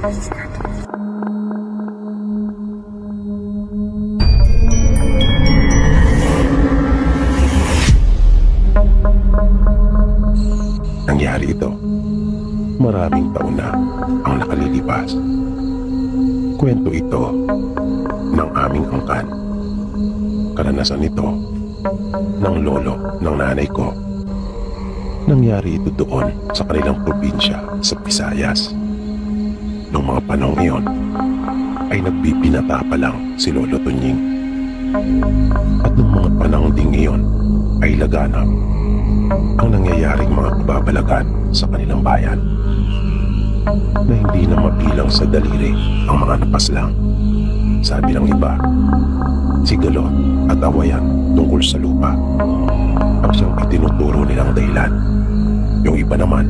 Nangyari ito maraming taon na ang nakalilipas. Kwento ito ng aming angkan. Karanasan ito ng lolo ng nanay ko. Nangyari ito doon sa kanilang probinsya sa Visayas. Noong mga panahon iyon ay nagbibinata pa lang si Lolo Tunying. At noong mga panahon ding iyon ay laganap ang nangyayaring mga kababalagan sa kanilang bayan na hindi na mabilang sa daliri ang mga napaslang. Sabi ng iba, sigalo at awayan tungkol sa lupa ang siyang itinuturo nilang dahilan. Yung iba naman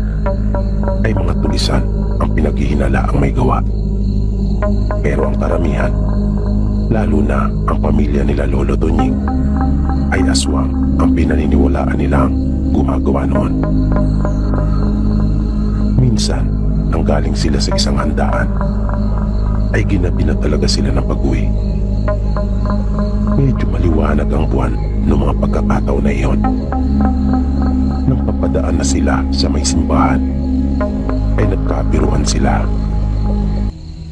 ay mga tulisan ang pinaghihinala ang may gawa. Pero ang karamihan, lalo na ang pamilya nila Lolo Tunying, ay aswang ang pinaniniwalaan nilang gumagawa noon. Minsan, nang galing sila sa isang handaan, ay ginabi na talaga sila ng pag-uwi. Medyo maliwanag ang buwan noong mga pagkakataon na iyon. Nang papadaan na sila sa may simbahan, ay nagkabiruan sila.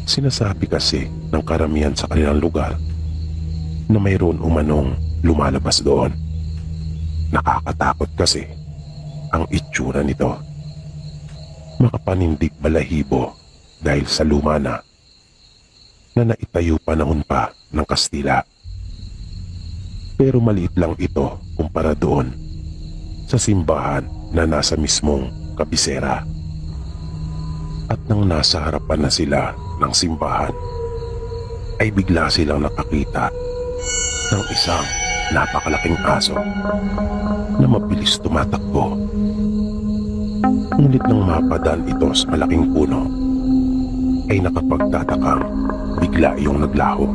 Sinasabi kasi ng karamihan sa kanilang lugar na mayroon umanong lumalabas doon. Nakakatakot kasi ang itsura nito. Makapanindig balahibo dahil sa luma na naitayo panahon pa ng Kastila. Pero maliit lang ito kumpara doon sa simbahan na nasa mismong kabisera. At nang nasa harapan na sila ng simbahan, ay bigla silang nakakita ng isang napakalaking aso na mabilis tumatakbo. Ngunit nang mapadaan ito sa malaking puno, ay nakapagtatakang bigla iyong naglaho.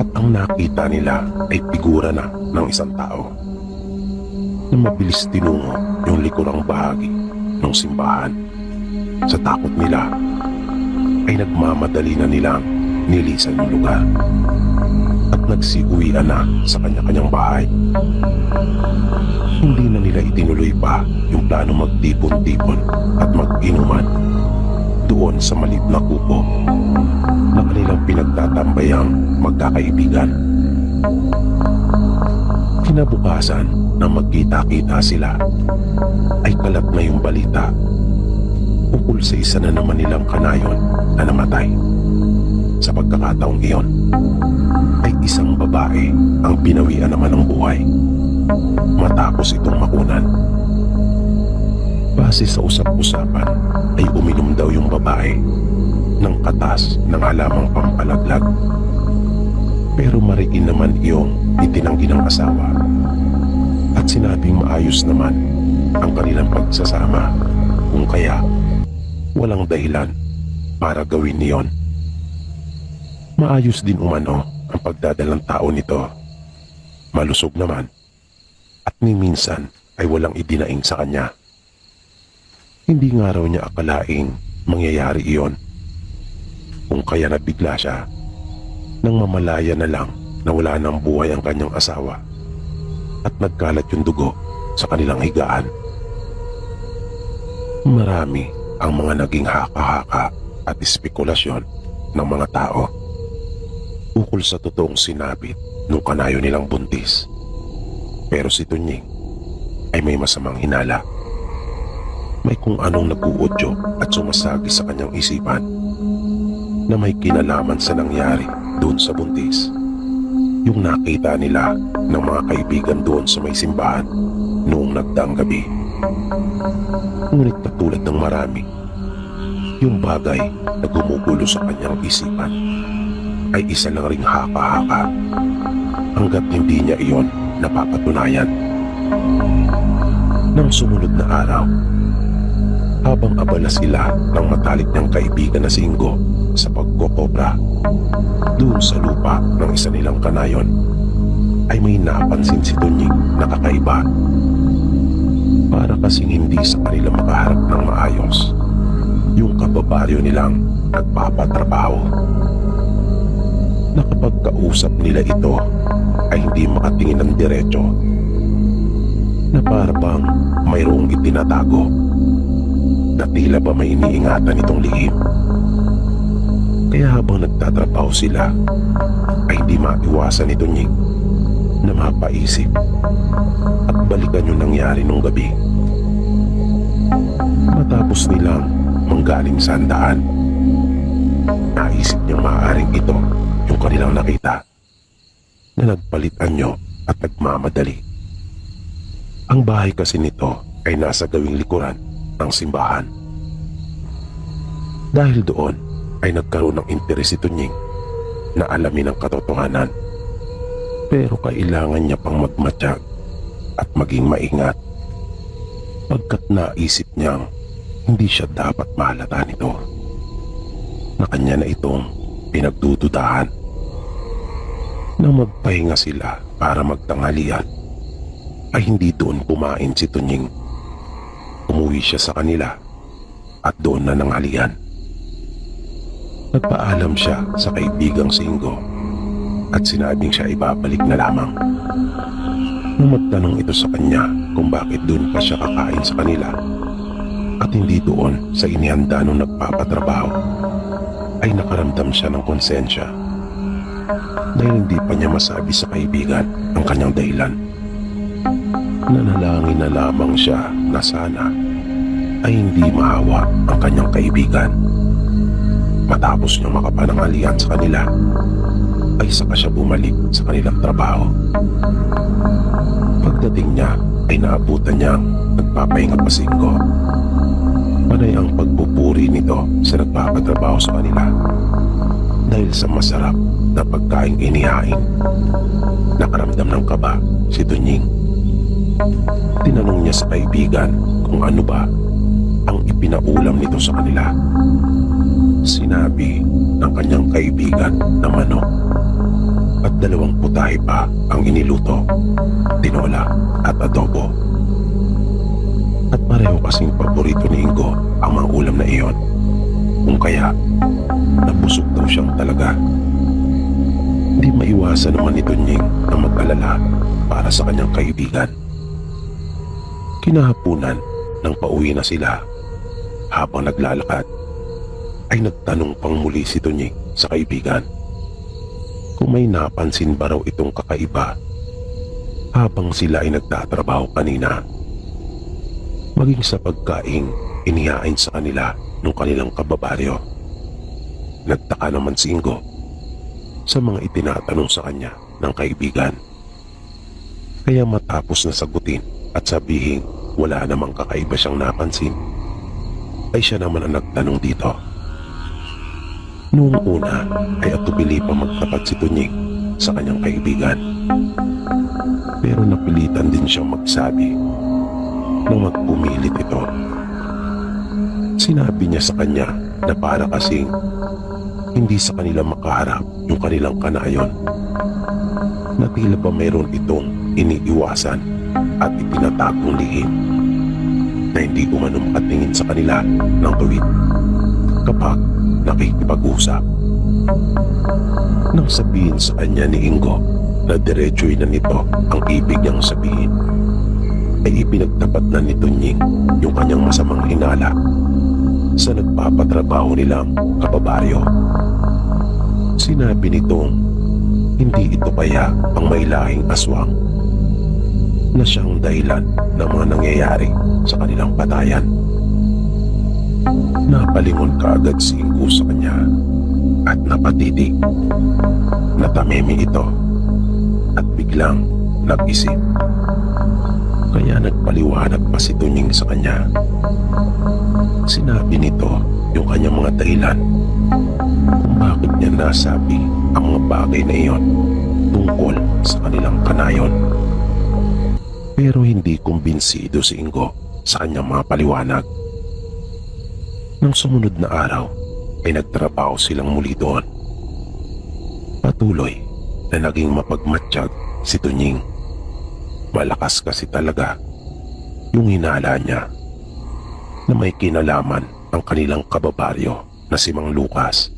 At ang nakita nila ay figura na ng isang tao na mabilis tinungo yung likurang bahagi ng simbahan. Sa takot nila, ay nagmamadali na nilang nilisan yung lugar at nagsiuwian na sa kanya-kanyang bahay. Hindi na nila itinuloy pa yung plano magtipon-tipon at mag-inuman doon sa maliit na kubo na kanilang pinagtatambayang magkakaibigan. Kinabukasan na magkita-kita sila, ay kalat na yung balita ukol sa isa na naman nilang kanayon na namatay. Sa pagkakataong iyon, ay isang babae ang binawian naman ng buhay matapos itong makunan. Base sa usap-usapan, ay uminom daw yung babae ng katas ng halamang pampalaglag. Pero mariin naman iyong itinanggi ng asawa at sinabing maayos naman ang kanilang pagsasama, kung kaya walang dahilan para gawin niyon. Maayos din umano ang pagdadalang tao nito. Malusog naman at ni minsan ay walang idinaing sa kanya. Hindi nga raw niya akalaing mangyayari iyon, kung kaya nabigla siya nang mamalaya na lang na wala ng buhay ang kanyang asawa at nagkalat yung dugo sa kanilang higaan. Marami ang mga naging haka-haka at espekulasyon ng mga tao ukol sa totoong sinapit nung kanayo nilang buntis. Pero si Tunying ay may masamang hinala. May kung anong nag-uudyo at sumasagi sa kanyang isipan na may kinalaman sa nangyari doon sa buntis. Yung nakita nila ng mga kaibigan doon sa may simbahan noong nagdaang gabi. Ngunit katulad ng marami, yung bagay na gumugulo sa kanyang isipan ay isa lang ring haka-haka hanggat hindi niya iyon napapatunayan. Nang sumunod na araw, habang abala sila ng matalik niyang kaibigan na si Ingo sa pagkokobra doon sa lupa ng isa nilang kanayon, ay may napansin si Tunying na kakaiba. Para kasing hindi sa kanila makaharap ng maayos yung kababaryo nilang nagpapatrabaho. Nakapagkausap nila ito ay hindi makatingin ng diretso, na para bang mayroong itinatago, na tila ba may iniingatan itong lihim. Kaya habang nagtatrabaho sila ay hindi maiwasan ito Nying na mapaisip at balikan yung nangyari nung gabi. Matapos nilang manggaling sa handaan, naisip niyang maaaring ito yung kanilang nakita na nagpalit anyo at nagmamadali. Ang bahay kasi nito ay nasa gawing likuran ng simbahan. Dahil doon ay nagkaroon ng interes ito Nying na alamin ang katotohanan. Pero kailangan niya pang magmatiyag at maging maingat, pagkat naisip niyang hindi siya dapat mahalata nito, na kanya na itong pinagdududahan. Nang magpahinga sila para magtanghalian, ay hindi doon kumain si Tunying. Umuwi siya sa kanila at doon na nanghalian. Nagpaalam siya sa kaibigang si Ingo at sinabing siya ibabalik na lamang. Nung magtanong ito sa kanya kung bakit doon pa siya kakain sa kanila at hindi doon sa inihanda nung nagpapatrabaho, ay nakaramdam siya ng konsensya dahil hindi pa niya masabi sa kaibigan ang kanyang dahilan. Nanalangin na lamang siya na sana ay hindi maawa ang kanyang kaibigan. Matapos niyang makapananghalian sa kanila, ay saka siya bumalik sa kanilang trabaho. Pagdating niya ay naabutan niyang nagpapahinga pa si Ingo. Panay ang pagpupuri nito sa nagpapatrabaho sa kanila dahil sa masarap na pagkaing inihain. Nakaramdam ng kaba si Tunying. Tinanong niya sa kaibigan kung ano ba ang ipinaulam nito sa kanila. Sinabi ng kanyang kaibigan na manok at 2 putahe pa ang iniluto, tinola at adobo. At pareho kasing paborito ni Ingo ang mga ulam na iyon, kung kaya nabusog daw siyang talaga. Hindi maiwasan naman ni Tunying na mag-alala para sa kanyang kaibigan. Kinahapunan nang pauwi na sila, habang naglalakad ay nagtanong pang muli si Tunying sa kaibigan kung may napansin ba raw itong kakaiba habang sila ay nagtatrabaho kanina, maging sa pagkaing inihain sa kanila ng kanilang kababaryo. Nagtaka naman si Ingo sa mga itinatanong sa kanya ng kaibigan. Kaya matapos na sagutin at sabihin wala namang kakaiba siyang napansin, ay siya naman ang nagtanong dito. Noong una ay atubili pa magtapat si Tunying sa kanyang kaibigan, pero napilitan din siyang magsabi nang magpumilit ito. Sinabi niya sa kanya na para kasing hindi sa kanila makaharap yung kanilang kanayon, na tila ba mayroon itong iniiwasan at itinatagong lihim na hindi umano makatingin sa kanila ng tuwid kapag nakikipag-usap. Nang sabihin sa kanya ni Ingo na diretso'y na nito ang ibig niyang sabihin, ay ipinagtapat na ni Tunying yung kanyang masamang hinala sa nagpapatrabaho nilang kababaryo. Sinabi nitong hindi ito kaya ang may lahing aswang na siyang dahilan ng mga nangyayari sa kanilang patayan. Napalingon kaagad si Ingo sa kanya at napatitig. Natamimi ito at biglang nag-isip. Kaya nagpaliwanag pa si Tunying sa kanya. Sinabi nito yung kanyang mga dahilan kung bakit niya nasabi ang mga bagay na iyon tungkol sa kanilang kanayon. Pero hindi kumbinsido si Ingo sa kanyang mga paliwanag. Nang sumunod na araw ay nagtrabaho silang muli doon. Patuloy na naging mapagmatsyag si Tunying. Malakas kasi talaga yung hinala niya na may kinalaman ang kanilang kababaryo na si Mang Lucas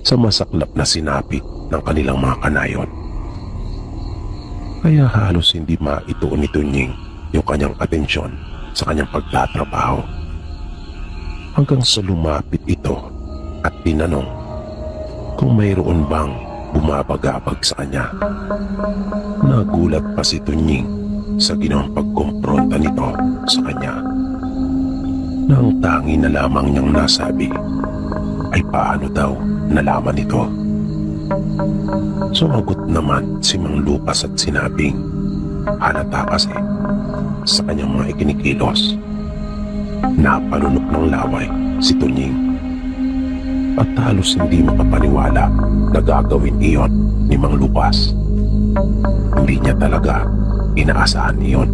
sa masaklap na sinapit ng kanilang mga kanayon. Kaya halos hindi maituon ni Tunying yung kanyang atensyon sa kanyang pagtatrabaho. Hanggang sa lumapit ito at tinanong kung mayroon bang bumabagabag sa kanya. Nagulat pa si Tunying sa ginawang pagkumpronta nito sa kanya. Na ang tangi na lamang niyang nasabi ay paano daw nalaman ito. Sumagot naman si Mang Lucas at sinabing halata kasi sa kanyang mga ikinikilos. Napalunok ng laway si Tunying at halos hindi makapaniwala na gagawin iyon ni Mang Lucas. Hindi niya talaga inaasahan iyon.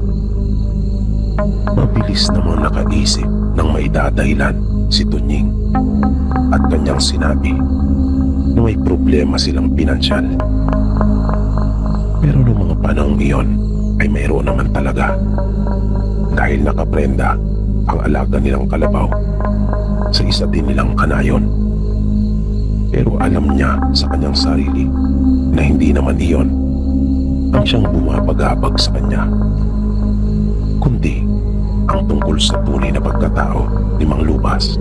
Mabilis namang nakaisip ng maidadahilan si Tunying at kanyang sinabi na may problema silang pinansyal. Pero noong mga panahong iyon ay mayroon naman talaga, dahil nakaprenda ang alaga nilang kalabaw sa isa din nilang kanayon. Pero alam niya sa kanyang sarili na hindi naman iyon ang siyang bumabagabag sa kanya, kundi ang tungkol sa tunay na pagkatao ni Mang Lucas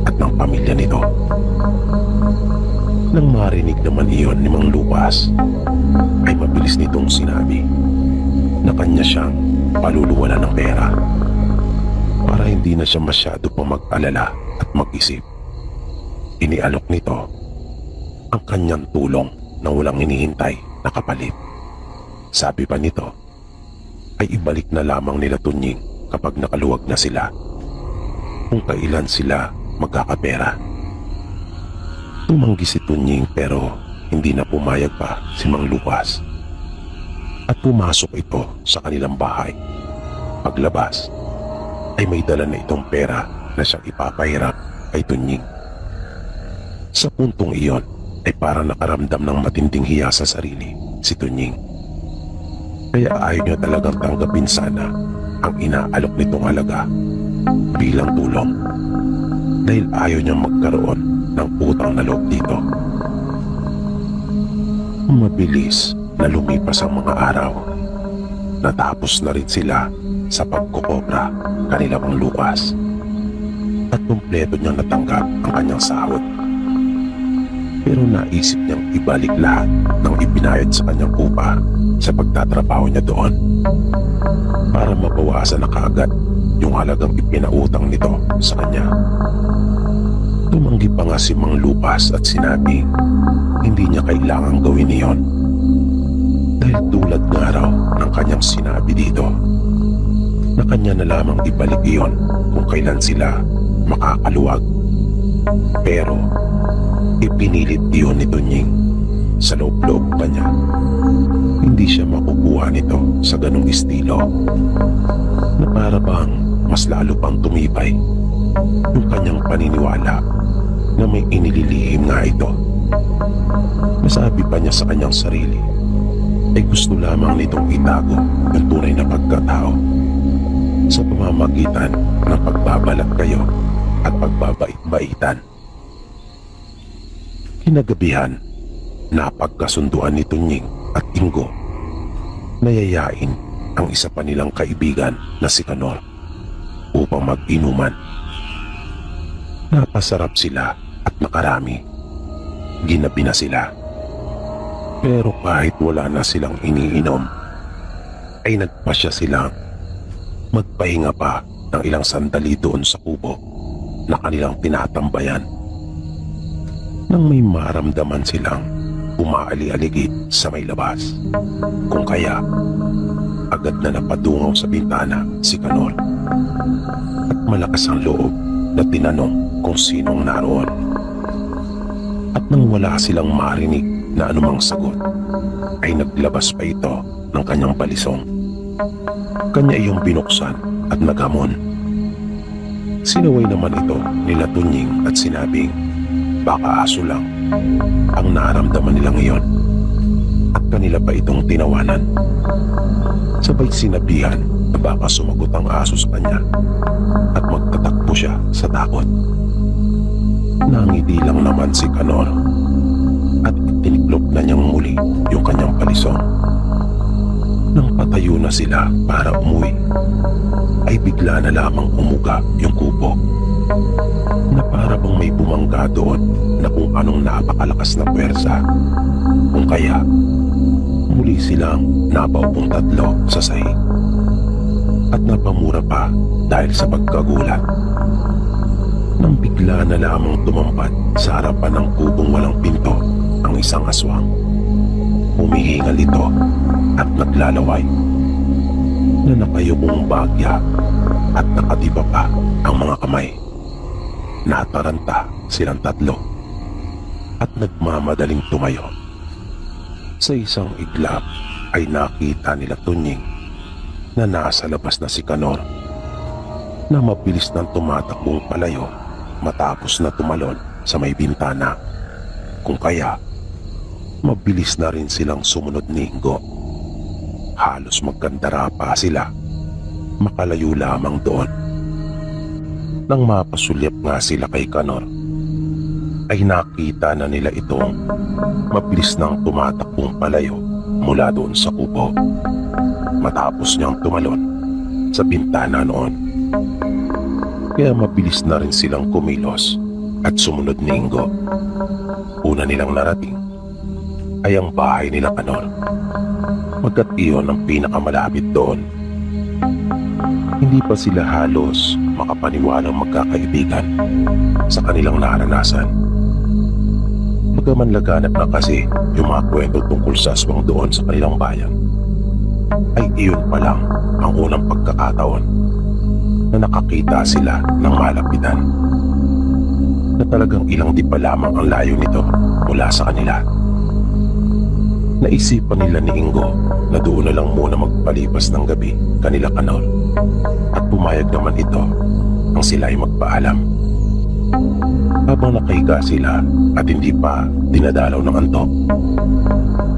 at ng pamilya nito. Nang marinig naman iyon ni Mang Lucas, ay mabilis nitong sinabi na kanya siyang paluluwalan ng pera para hindi na siya masyado pa mag-alala at mag-isip. Inialok nito ang kanyang tulong na walang hinihintay na kapalit. Sabi pa nito ay ibalik na lamang nila Tunying kapag nakaluwag na sila, kung kailan sila magkakapera. Tumanggi si Tunying pero hindi na pumayag pa si Mang Lucas at pumasok ito sa kanilang bahay. Paglabas ay may dala na itong pera na siyang ipapahirap kay Tunying. Sa puntong iyon ay parang nakaramdam ng matinding hiya sa sarili si Tunying. Kaya ayaw niya talagang tanggapin sana ang inaalok nitong halaga bilang tulong, dahil ayaw niya magkaroon ng utang na loob dito. Mabilis na lumipas ang mga araw. Natapos na rin sila sa pagkukobra kanila Mang Lucas at kumpleto niyang natanggap ang kanyang sahod. Pero naisip niyang ibalik lahat ng ibinayad sa kanyang upa sa pagtatrabaho niya doon para mabawasan na kaagad yung halagang ipinautang nito sa kanya. Tumanggi pa nga si Mang Lucas at sinabi hindi niya kailangang gawin iyon, dahil tulad nga raw ng kanyang sinabi dito na kanya na lamang ibalik iyon kung kailan sila makakaluwag. Pero ipinilit iyon ni Tunying. Sa loob-loob pa niya, hindi siya makukuha nito sa ganong estilo, na para bang mas lalo pang tumibay yung kanyang paniniwala na may inililihim nga ito. Nasabi pa niya sa kanyang sarili ay gusto lamang nitong itago ang tunay na pagkatao sa pamamagitan ng pagbabalat kayo at pagbabait-baitan. Kinagabihan, napagkasunduan ni Tunying at Ingo na yayain ang isa pa nilang kaibigan na si Kanor upang mag-inuman. Napasarap sila at nakarami. Ginabi na sila. Pero kahit wala na silang iniinom, ay nagpasya silang magpahinga pa ng ilang sandali doon sa kubo na kanilang tinatambayan. Nang may maramdaman silang umaali-aligid sa may labas, kung kaya agad na napadungaw sa bintana si Kanor at malakas ang loob na tinanong kung sinong naroon. At nang wala silang marinig na anumang sagot, ay naglabas pa ito ng kanyang balisong. Kanya iyong binuksan at naghamon. Sinaway naman ito nila Tunying at sinabing baka aso lang ang naramdaman nilang iyon, at kanila pa itong tinawanan. Sabay sinabihan na baka sumagot ang aso sa kanya at magtatakbo siya sa takot. Nangiti lang naman si Kanor at itiniklop na niyang muli yung kanyang palisong. Nang patayo na sila para umuwi, ay bigla na lamang umuga yung kubo na para bang may bumangga doon na kung anong napakalakas na puwersa. Kung kaya, muli silang napaupong tatlo sa sahig at napamura pa dahil sa pagkagulat. Nang bigla na lamang tumampat sa harapan ng kubong walang pinto ang isang aswang. Humihingal ito at naglalaway na nakayukong bagya at nakatiba pa ang mga kamay. Nataranta silang tatlo at nagmamadaling tumayo. Sa isang iglap ay nakita nila Tunying na nasa labas na si Kanor na mabilis nang tumatakbong palayo matapos na tumalon sa may bintana. Kung kaya, mabilis na rin silang sumunod ni Ingo. Halos magkandara pa sila, makalayo lamang doon. Nang mapasulyap nga sila kay Kanor, ay nakita na nila itong mabilis nang tumatakbong palayo mula doon sa kubo matapos niyang tumalon sa bintana noon. Kaya mabilis na rin silang kumilos at sumunod ni Ingo. Una nilang narating ay ang bahay nila Kanor, magkat iyon ang pinakamalapit doon. Hindi pa sila halos makapaniwalang magkakaibigan sa kanilang naranasan. Bagaman laganap na kasi yung mga kwento tungkol sa aswang doon sa kanilang bayan, ay iyon pa lang ang unang pagkakataon na nakakita sila ng malapitan na talagang ilang di pa lamang ang layo nito mula sa kanila. Naisipan nila ni Ingo na doon na lang muna magpalipas ng gabi kanila Kanor at pumayag naman ito ang sila ay magpaalam. Habang nakahiga sila at hindi pa dinadalaw ng antok,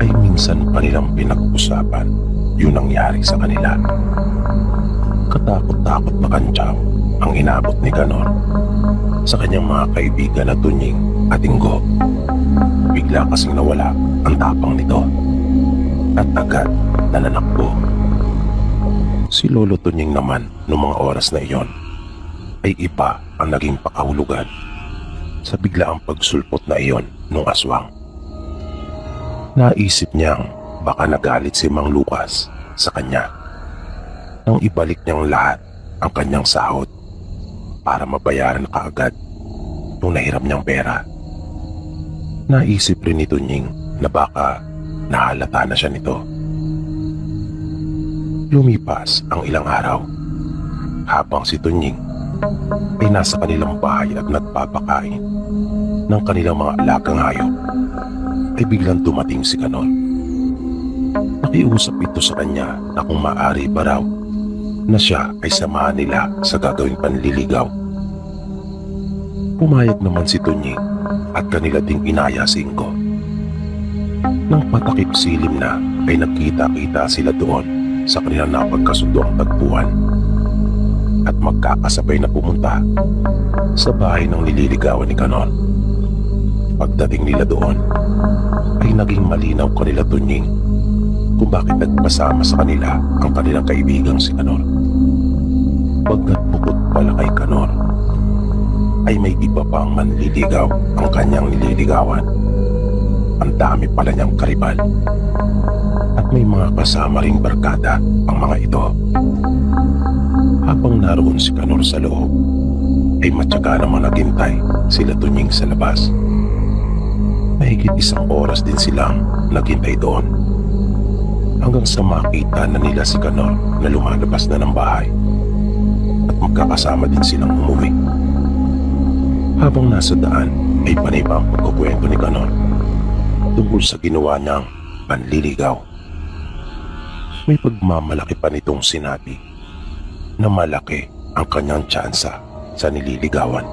ay minsan pa nilang pinag-usapan yung nangyari sa kanila. Katakot-takot na kantsaw ang inabot ni Kanor sa kanyang mga kaibigan na Tunying at Ingo. Bigla kasing nawala ang tapang nito at agad nananakbo. Si Lolo Tunying naman noong mga oras na iyon ay iba ang naging pakahulugan sa biglaang pagsulpot na iyon ng aswang. Naisip niyang baka nagalit si Mang Lucas sa kanya nang ibalik niyang lahat ang kanyang sahod para mabayaran kaagad yung nahiram niyang pera. Naisip rin ni Tunying na baka nahalata na siya nito. Lumipas ang ilang araw habang si Tunying ay nasa kanilang bahay at nagpapakain ng kanilang mga alagang hayop, ay biglang dumating si Kanor. Nakiusap ito sa kanya na kung maaari ba raw na siya ay samahan nila sa gagawing panliligaw. Pumayag naman si Tunying at kanila ding inaya si Ingo. Nang patakip silim na ay nagkita-kita sila doon sa kanilang napagkasundo ang tagpuan at magkakasabay na pumunta sa bahay ng nililigawan ni Kanor. Pagdating nila doon ay naging malinaw kanila Tunying kung bakit nagpasama sa kanila ang kanilang kaibigang si Kanor. Pagkat bukod pala kay Kanor ay may iba pang manliligaw ang kanyang nililigawan. Ang dami pala niyang karibal at may mga kasama ring barkada ang mga ito. Habang naroon si Kanor sa loob, ay matyaga namang naghintay sila Tunying sa labas. Mahigit 1 oras din silang naghintay doon hanggang sa makita na nila si Kanor na lumalabas na ng bahay at magkakasama din silang umuwi. Habang nasa daan ay panay pa ang pagkukwento ni Kanor tungkol sa ginawa niyang panliligaw. May pagmamalaki pa nitong sinabi na malaki ang kanyang tsansa sa nililigawan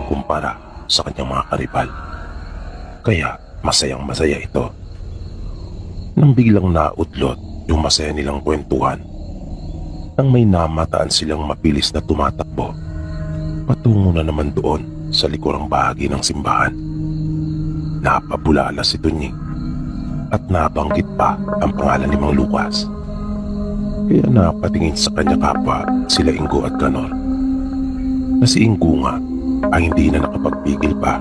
kumpara sa kanyang mga karibal. Kaya masayang masaya ito. Nang biglang naudlot yung masaya nilang kwentuhan, nang may namataan silang mabilis na tumatakbo patungo na naman doon sa likurang bahagi ng simbahan. Napabulala si Tunying at nabanggit pa ang pangalan ni Mang Lucas. Kaya napatingin sa kanya kapwa sila Ingo at Kanor. Na si Ingo nga ay hindi na nakapagpigil pa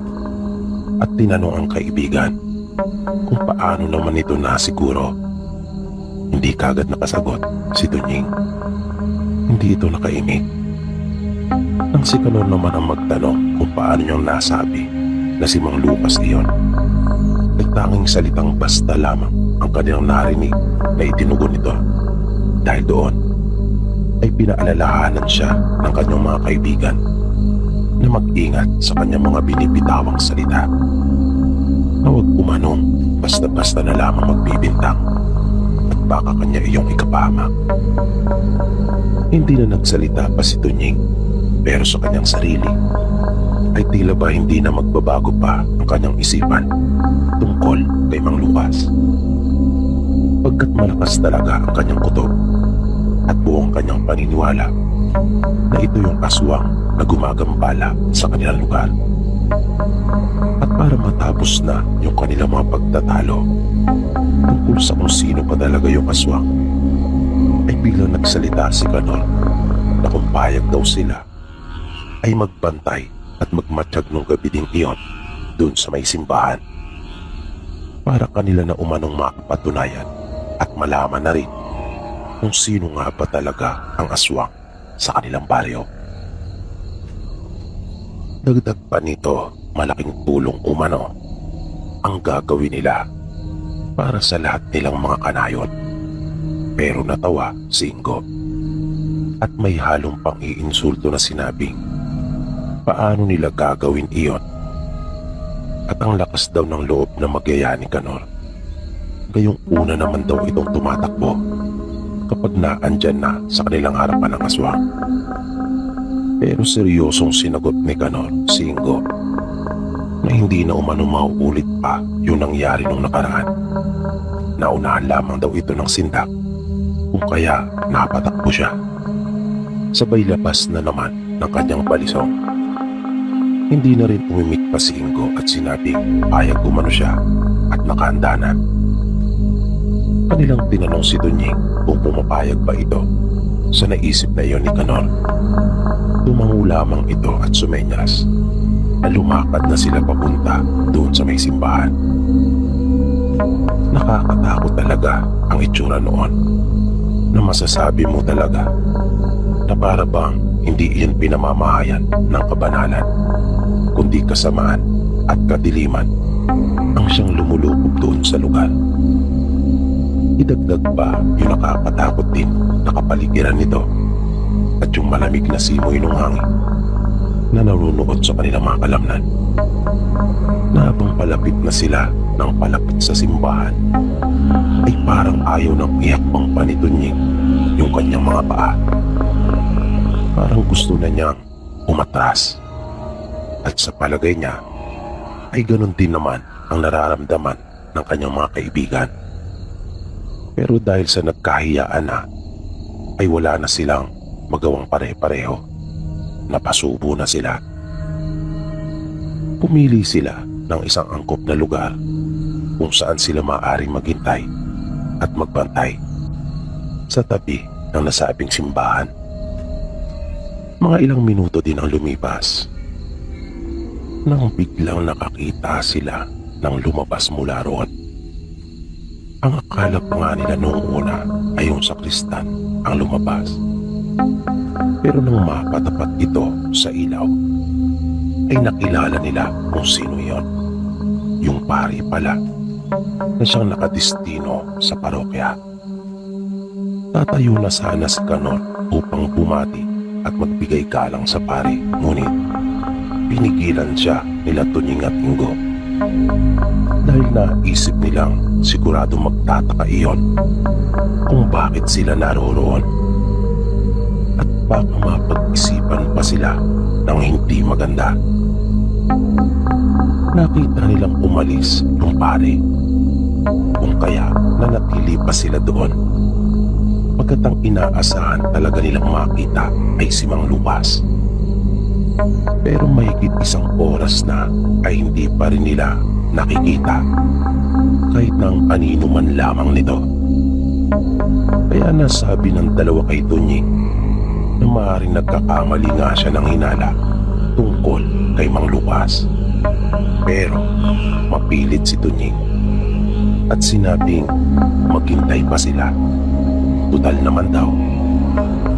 at tinanong ang kaibigan kung paano naman ito nasiguro. Hindi kagad nakasagot si Tunying. Hindi ito nakaimik. Nang si Kanor naman ang magtanong kung paano niyang nasabi na si Mang Lucas iyon, ay tanging salitang basta lamang ang kanyang narinig na itinugon nito. Dahil doon ay pinaalalahanan siya ng kanyang mga kaibigan na mag-ingat sa kanyang mga binibitawang salita, na huwag umanong basta-basta na lamang magbibintang at baka kanya iyong ikapahamak. Hindi na nagsalita pa si Tunying, pero sa kanyang sarili ay tila ba hindi na magbabago pa ang kanyang isipan tungkol kay Mang Lucas. Pagkat malakas talaga ang kanyang kutob at buong kanyang paniniwala na ito yung aswang na gumagambala sa kanilang lugar. At para matapos na yung kanilang mga pagtatalo tungkol sa kung sino pa talaga yung aswang, ay biglang nagsalita si Kanor na kung payag daw sila ay magbantay at magmatsyag nung gabi din iyon dun sa may simbahan, para kanila na umanong makapatunayan at malaman na rin kung sino nga ba talaga ang aswang sa kanilang baryo. Dagdag pa nito, malaking tulong umano ang gagawin nila para sa lahat nilang mga kanayon. Pero natawa si Ingo at may halong pang-iinsulto na sinabing paano nila gagawin iyon, at ang lakas daw ng loob na magyaya ni Kanor. Gayong una naman daw itong tumatakbo kapag naandyan na sa kanilang harapan ng aswang. Pero seryosong sinagot ni Kanor si Ingo na hindi na umano mauulit pa yung nangyari nung nakaraan. Naunahan lamang daw ito ng sindak, kung kaya napatakbo siya. Sabay labas na naman ng kanyang balisong. Hindi na rin umimik pa si Ingo at sinabing payag umano siya at nakahanda na. Kanilang tinanong si Tunying kung pumapayag ba ito sa naisip na iyon ni Kanor. Tumango lamang ito at sumenyas na lumakad na sila papunta doon sa may simbahan. Nakakatakot talaga ang itsura noon, na masasabi mo talaga na para bang hindi iyan pinamamahayan ng kabanalan, kundi kasamaan at kadiliman ang siyang lumulubog doon sa lugar. Idagdag pa yung nakakatakot din na kapaligiran nito at yung malamig na simoy ng hangin na nanunuot sa kanilang mga kalamnan. Na habang palapit na sila ng palapit sa simbahan, ay parang ayaw ng iyakbang pa ni Tunying yung kanyang mga paa. Parang gusto na niyang umatras. At sa palagay niya ay ganun din naman ang nararamdaman ng kanyang mga kaibigan. Pero dahil sa nagkahiyaan na, ay wala na silang magawang pare-pareho. Napasubo na sila. Pumili sila ng isang angkop na lugar kung saan sila maaaring maghintay at magbantay sa tabi ng nasabing simbahan. Mga ilang minuto din ang lumipas nang biglang nakakita sila ng lumabas mula roon. Ang akala pa nga nila noong una ay yung sakristan ang lumabas. Pero nang mapatapat ito sa ilaw, ay nakilala nila kung sino yon. Yung pari pala na siyang nakadestino sa parokya. Tatayo na sana si Kanor upang bumati at magbigay galang sa pari, ngunit pinigilan siya nila Tunying at Ingo dahil naisip nilang sigurado magtataka iyon kung bakit sila naroroon, at baka mapag-isipan pa sila ng hindi maganda. Nakita nilang umalis yung pare, kung kaya nanatili pa sila doon Pagkat ang inaasahan talaga nilang makita ay si Mang Lupas. Pero mahigit isang oras na ay hindi pa rin nila nakikita kahit ng anino man lamang nito. Kaya nasabi ng dalawa kay Tunying na maaaring nagkakamali nga siya ng hinala tungkol kay Mang Lupas. Pero mapilit si Tunying at sinabing maghintay pa sila. Tutal naman daw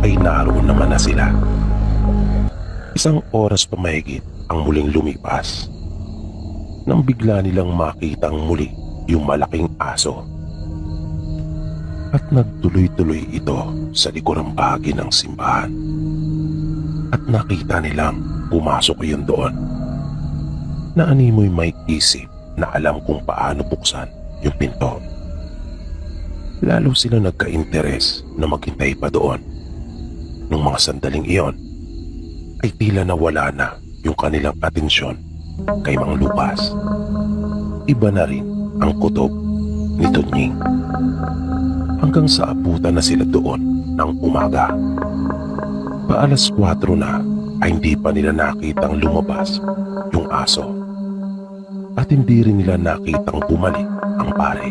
ay naroon naman na sila. Isang oras pa mahigit ang muling lumipas nang bigla nilang makitang muli yung malaking aso. At nagtuloy-tuloy ito sa likurang bahagi ng simbahan. At nakita nilang pumasok yun doon na animoy may isip na alam kung paano buksan yung pinto. Lalo silang nagka-interes na maghintay pa doon. Nung mga sandaling iyon ay tila nawala na yung kanilang atensyon kay Mang Lupas. Iba na rin ang kutob ni Tunying. Hanggang sa abutan na sila doon ng umaga. Pa-alas 4 na ay hindi pa nila nakitang lumabas yung aso. At hindi rin nila nakitang bumalik ang pare.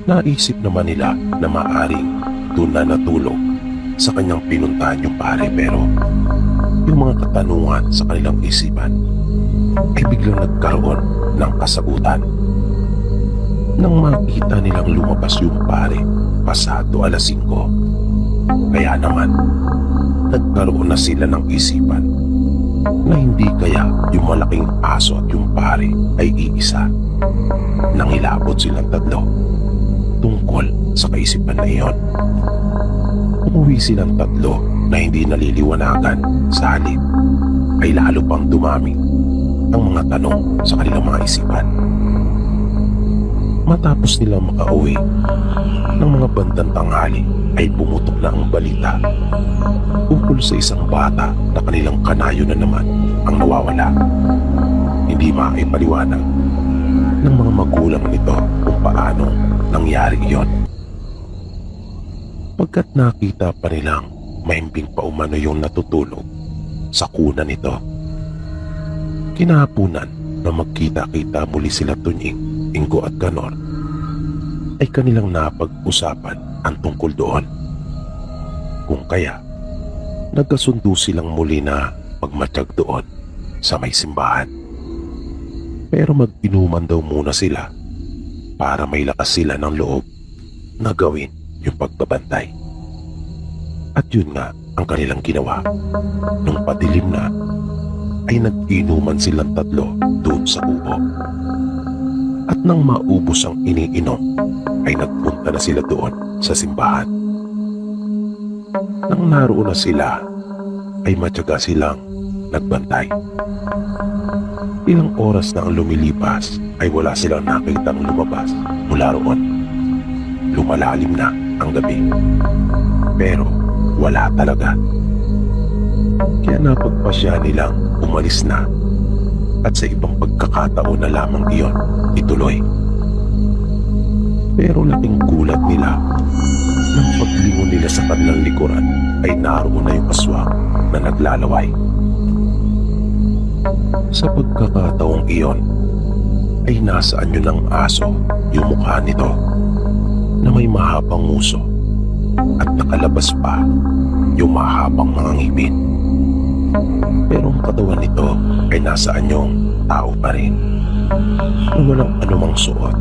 Naisip naman nila na maaring doon na natulog sa kanyang pinuntahan yung pare, pero yung mga katanungan sa kanilang isipan ay biglang nagkaroon ng kasagutan. Nang makita nilang lumabas yung pare pasado alas 5, kaya naman nagkaroon na sila ng isipan na hindi kaya yung malaking aso at yung pare ay iisa. Nangilabot silang tatlo tungkol sa kaisipan na iyon. Umuwi silang tatlo na hindi naliliwanagan, sa halip ay lalo pang dumami ang mga tanong sa kanilang mga isipan. Matapos nilang makauwi ng mga bandang tanghali ay pumutok na ang balita ukol sa isang bata na kanilang kanayo na naman ang nawawala. Hindi maipaliwanag ng mga magulang nito kung paano nangyari iyon. Pagkat nakita pa nilang mahimbing pa umano yung natutulog sa kuna nito. Kinahapunan na magkita-kita muli sila Tunying, Ingo at Kanor ay kanilang napag-usapan ang tungkol doon. Kung kaya nagkasundo silang muli na magmatiyag doon sa may simbahan. Pero mag-inuman daw muna sila para may lakas sila ng loob na gawin yung pagbabantay. At yun nga ang kanilang ginawa. Nung padilim na ay nag-inuman silang tatlo doon sa kubo. At nang maubos ang iniinom ay nagpunta na sila doon sa simbahan. Nang naroon na sila ay matyaga silang nagbantay. Ilang oras na ang lumilipas ay wala silang nakitang lumabas mula roon. Lumalalim na ang gabi, pero wala talaga. Kaya napagpasya nilang umalis na at sa ibang pagkakataon na lamang iyon ituloy. Pero laking gulat nila nang paglingon nila sa kanilang likuran ay naroon na yung aswang na naglalaway. Sa pagkakataong iyon ay nasaan yun ng aso yung mukha nito na may mahabang nguso at nakalabas pa yung mahabang mga ngipin. Pero ang katawan nito ay nasaan yung tao pa rin na walang anumang suot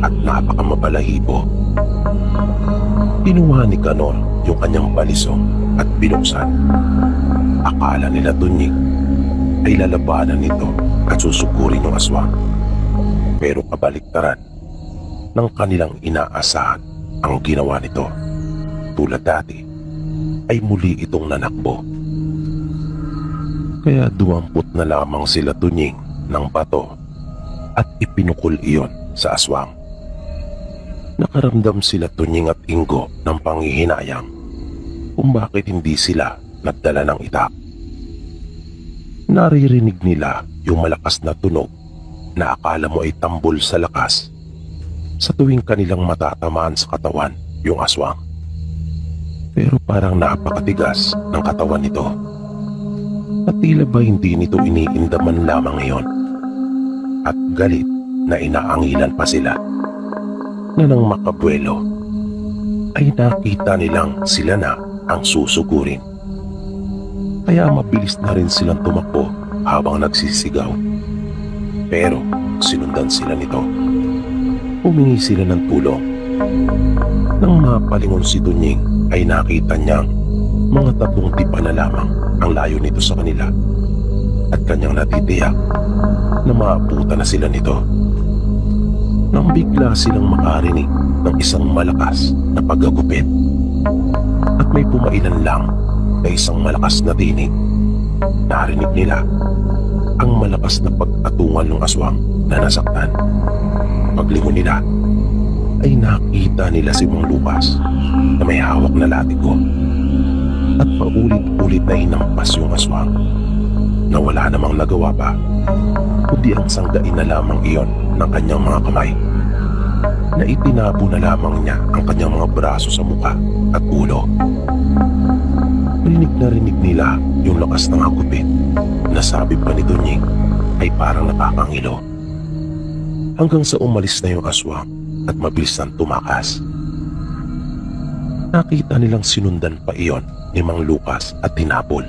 at napakamabalahibo. Kinuha ni Kanor yung kanyang balisong at binuksan. Akala nila Tunying ay lalabanan nito at susugurin yung aswang. Pero kabaliktaran ng kanilang inaasahan ang ginawa nito. Tulad dati ay muli itong nanakbo. Kaya dumampot na lamang sila Tunying ng bato at ipinukol iyon sa aswang. Nakaramdam sila Tunying at Ingo ng panghihinayang kung bakit hindi sila nagdala ng itak. Naririnig nila yung malakas na tunog na akala mo ay tambol sa lakas sa tuwing kanilang matatamaan sa katawan yung aswang. Pero parang napakatigas ng katawan nito. At tila ba hindi nito iniindaman lamang ngayon. At galit na inaangilan pa sila na nang makabuelo ay nakita nilang sila na ang susugurin. Kaya mabilis na rin silang tumakbo habang nagsisigaw. Pero sinundan sila nito. Humingi sila ng tulong. Nang mapalingon si Tunying ay nakita niyang mga 3 tipa na lamang ang layo nito sa kanila at kanyang natitiyak na maabutan na sila nito. Nang bigla silang makarinig ng isang malakas na paggagupit at may pumailan lang na isang malakas na tinig. Narinig nila ang malakas na pag-atungal ng aswang na nasaktan. Paglingon nila ay nakita nila si Mang Lucas na may hawak na latigo at paulit-ulit na hinampas yung aswang na wala namang nagawa pa kundi ang sanggain na lamang iyon ng kanyang mga kamay na itinabo na lamang niya ang kanyang mga braso sa muka at ulo. Rinig na rinig nila yung lakas ng hagupit na sabi pa ni Tunying ay parang nakakangilo. Hanggang sa umalis na yung aswang at mabilis nang tumakas. Nakita nilang sinundan pa iyon ni Mang Lucas at tinapol.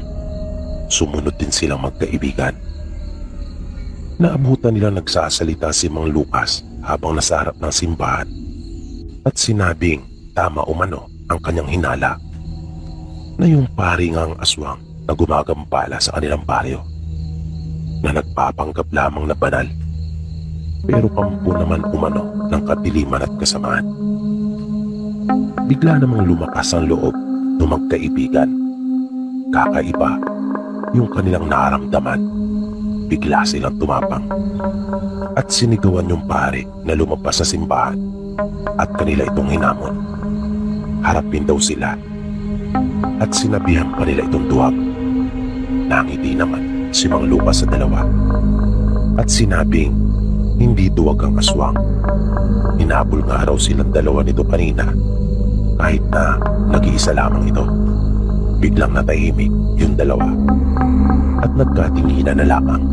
Sumunod din silang magkaibigan. Naabutan nilang nagsasalita si Mang Lucas habang nasa harap ng simbahan at sinabing tama umano ang kanyang hinala na yung pari ngang aswang na gumagambala sa kanilang baryo na nagpapanggap lamang na banal pero kampo naman umano ng kadiliman at kasamaan. Bigla namang lumakas ang loob ng magkaibigan. Kakaiba yung kanilang naramdaman. Bigla silang tumapang at sinigawan yung pare na lumabas sa simbahan at kanila itong hinamon. Harapin daw sila at sinabihan pa nila itong duwag. Nangiti naman si Mang Lucas sa dalawa at sinabing hindi duwag ang aswang. Hinabol nga raw silang dalawa nito kanina kahit na nag-iisa lamang ito. Biglang natahimik yung dalawa at nagkatinginan na lamang.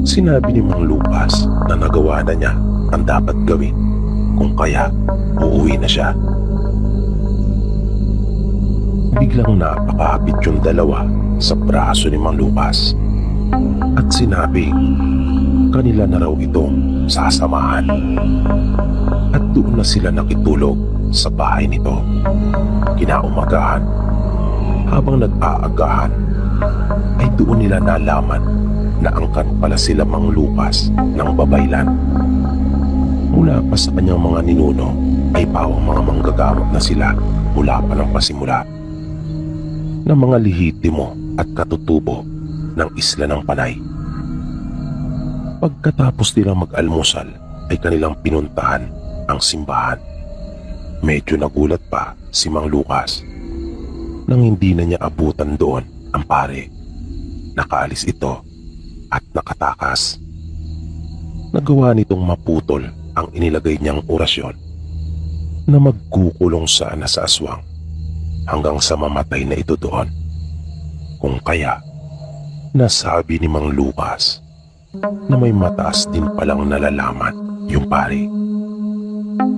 Sinabi ni Mang Lucas na nagawa na niya ang dapat gawin kung kaya uuwi na siya. Biglang napakapit yung dalawa sa braso ni Mang Lucas at sinabi kanila na raw itong sasamahan at doon na sila nakitulog sa bahay nito. Kinaumagahan habang nag-aagahan ay doon nila nalaman na angkan pala sila Mang Lucas ng babaylan. Mula pa sa kanyang mga ninuno ay pawang mga manggagamot na sila mula pa ng pasimula na mga lihitimo at katutubo ng isla ng Panay. Pagkatapos nilang mag-almusal ay kanilang pinuntahan ang simbahan. Medyo nagulat pa si Mang Lucas nang hindi na niya abutan doon ang pare. Nakaalis ito at nakatakas. Nagawa nitong maputol ang inilagay niyang orasyon na magkukulong sana sa aswang hanggang sa mamatay na ito doon. Kung kaya, nasabi ni Mang Lucas na may mataas din palang nalalaman yung pare.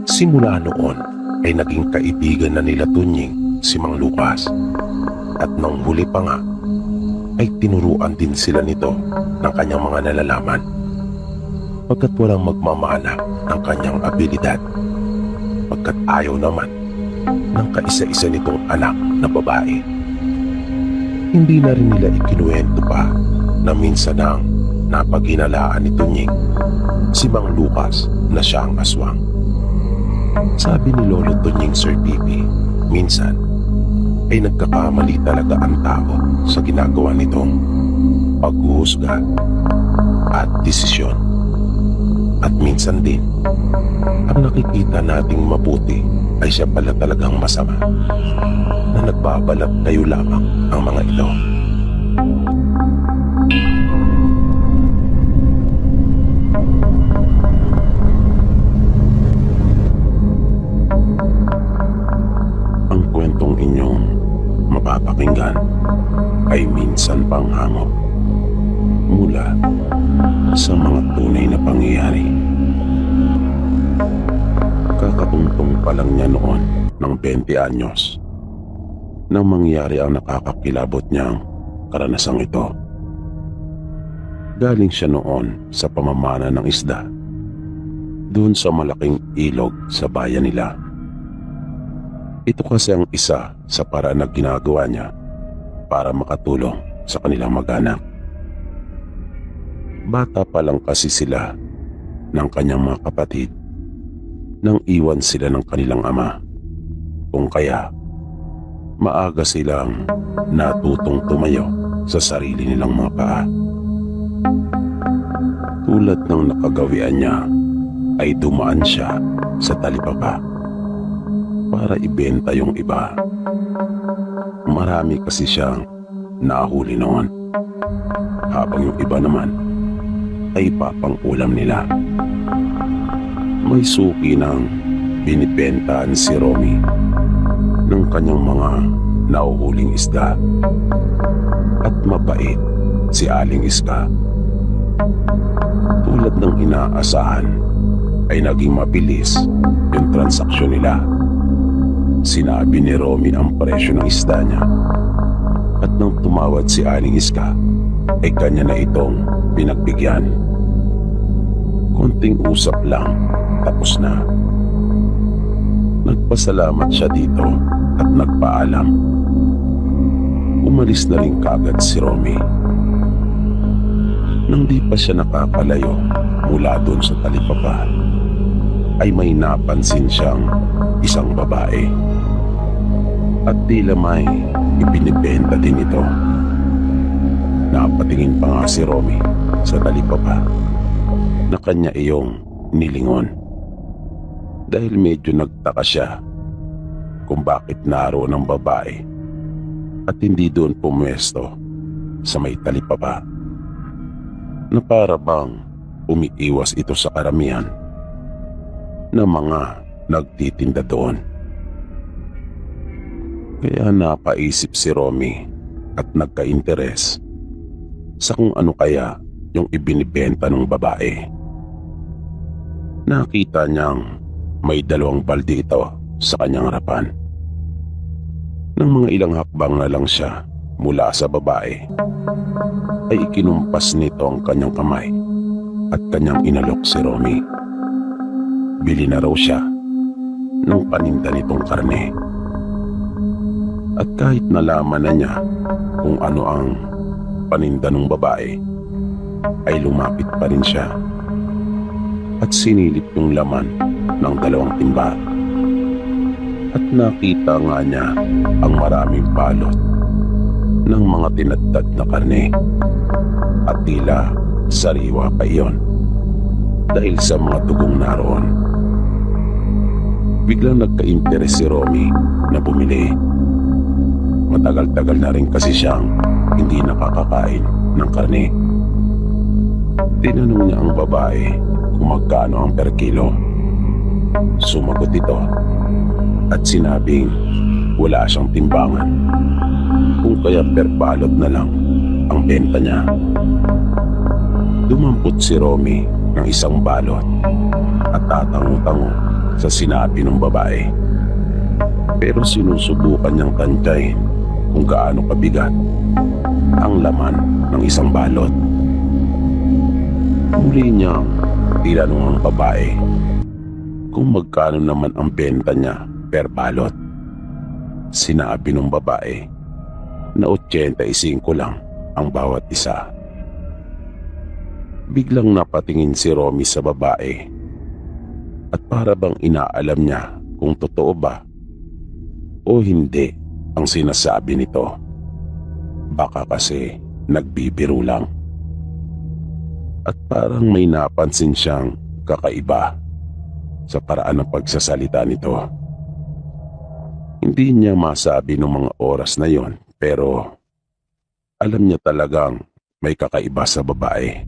Simula noon ay naging kaibigan na nila Tunying si Mang Lucas at nang huli pa nga ay tinuruan din sila nito ng kanyang mga nalalaman pagkat walang magmamana ng kanyang abilidad pagkat ayaw naman ng kaisa-isa nitong anak na babae. Hindi na rin nila ikinuwento pa na minsan nang napaghinalaan ni Tunying si Mang Lucas na siya ang aswang. Sabi ni Lolo Tunying Sir Pipi, minsan ay nagkakamali talaga ang tao sa ginagawa nitong paghuhusga at desisyon. At minsan din, ang nakikita nating mabuti ay siya pala talagang masama na nagbabalat kayo lamang ang mga ito. pa lang niya noon ng 20 anyos nang mangyari ang nakakakilabot niyang karanasang ito. Galing siya noon sa pamamana ng isda doon sa malaking ilog sa bayan nila. Ito kasi ang isa sa paraan na ginagawa niya para makatulong sa kanilang mag-anak. Bata pa lang kasi sila ng kanyang mga kapatid nang iwan sila ng kanilang ama, kung kaya maaga silang natutong tumayo sa sarili nilang mga paa. Tulad ng nakagawian niya ay dumaan siya sa talipapa para ibenta yung iba. Marami kasi siyang nahuli noon, habang yung iba naman ay papang-ulam nila. May suki ng binibentahan si Romy ng kanyang mga nahuhuling isda, at mabait si Aling Iska. Tulad ng inaasahan ay naging mabilis yung transaksyon nila. Sinabi ni Romy ang presyo ng isda niya, at nang tumawad si Aling Iska ay kanya na itong pinagbigyan. Konting usap lang, tapos na. Nagpasalamat siya dito at nagpaalam. Umalis na rin kaagad si Romy. Nang di pa siya nakakalayo mula doon sa talipapa, ay may napansin siyang isang babae. At tila may ibinibenta din ito. Napatingin pa nga si Romy sa talipapa na kanya iyong nilingon, dahil medyo nagtaka siya kung bakit naroon ang babae at hindi doon pumwesto sa may talipapa, na para bang umiiwas ito sa karamihan na mga nagtitinda doon. Kaya napaisip si Romy at nagka-interes sa kung ano kaya yung ibinibenta ng babae. Nakita niyang may 2 balde ito sa kanyang harapan. Nang mga ilang hakbang na lang siya mula sa babae, ay ikinumpas nito ang kanyang kamay at kanyang inalok si Romy. Bili na raw siya ng paninda nitong karne. At kahit nalaman na niya kung ano ang paninda ng babae, ay lumapit pa rin siya at sinilip yung laman ng 2 timba. At nakita nga niya ang maraming balot ng mga tinadtad na karne, at tila sariwa pa iyon dahil sa mga dugong naroon. Biglang nagka-interes si Romy na bumili. Matagal-tagal na rin kasi siyang hindi nakakakain ng karne. Tinanong niya ang babae kung magkano ang per kilo. Sumagot ito at sinabing wala siyang timbangan, kung kaya per balot na lang ang benta niya. Dumampot si Romy ng isang balot at tatango-tango sa sinabi ng babae, pero sinusubukan niyang tantyahin kung gaano kabigat ang laman ng isang balot. Muli niyang tinanong ang babae kung magkano naman ang benta niya per balot. Sinabi ng babae na 85 lang ang bawat isa. Biglang napatingin si Romy sa babae at para bang inaalam niya kung totoo ba o hindi ang sinasabi nito. Baka kasi nagbibiro lang. At parang may napansin siyang kakaiba sa paraan ng pagsasalita nito. Hindi niya masabi ng mga oras na yon, pero alam niya talagang may kakaiba sa babae.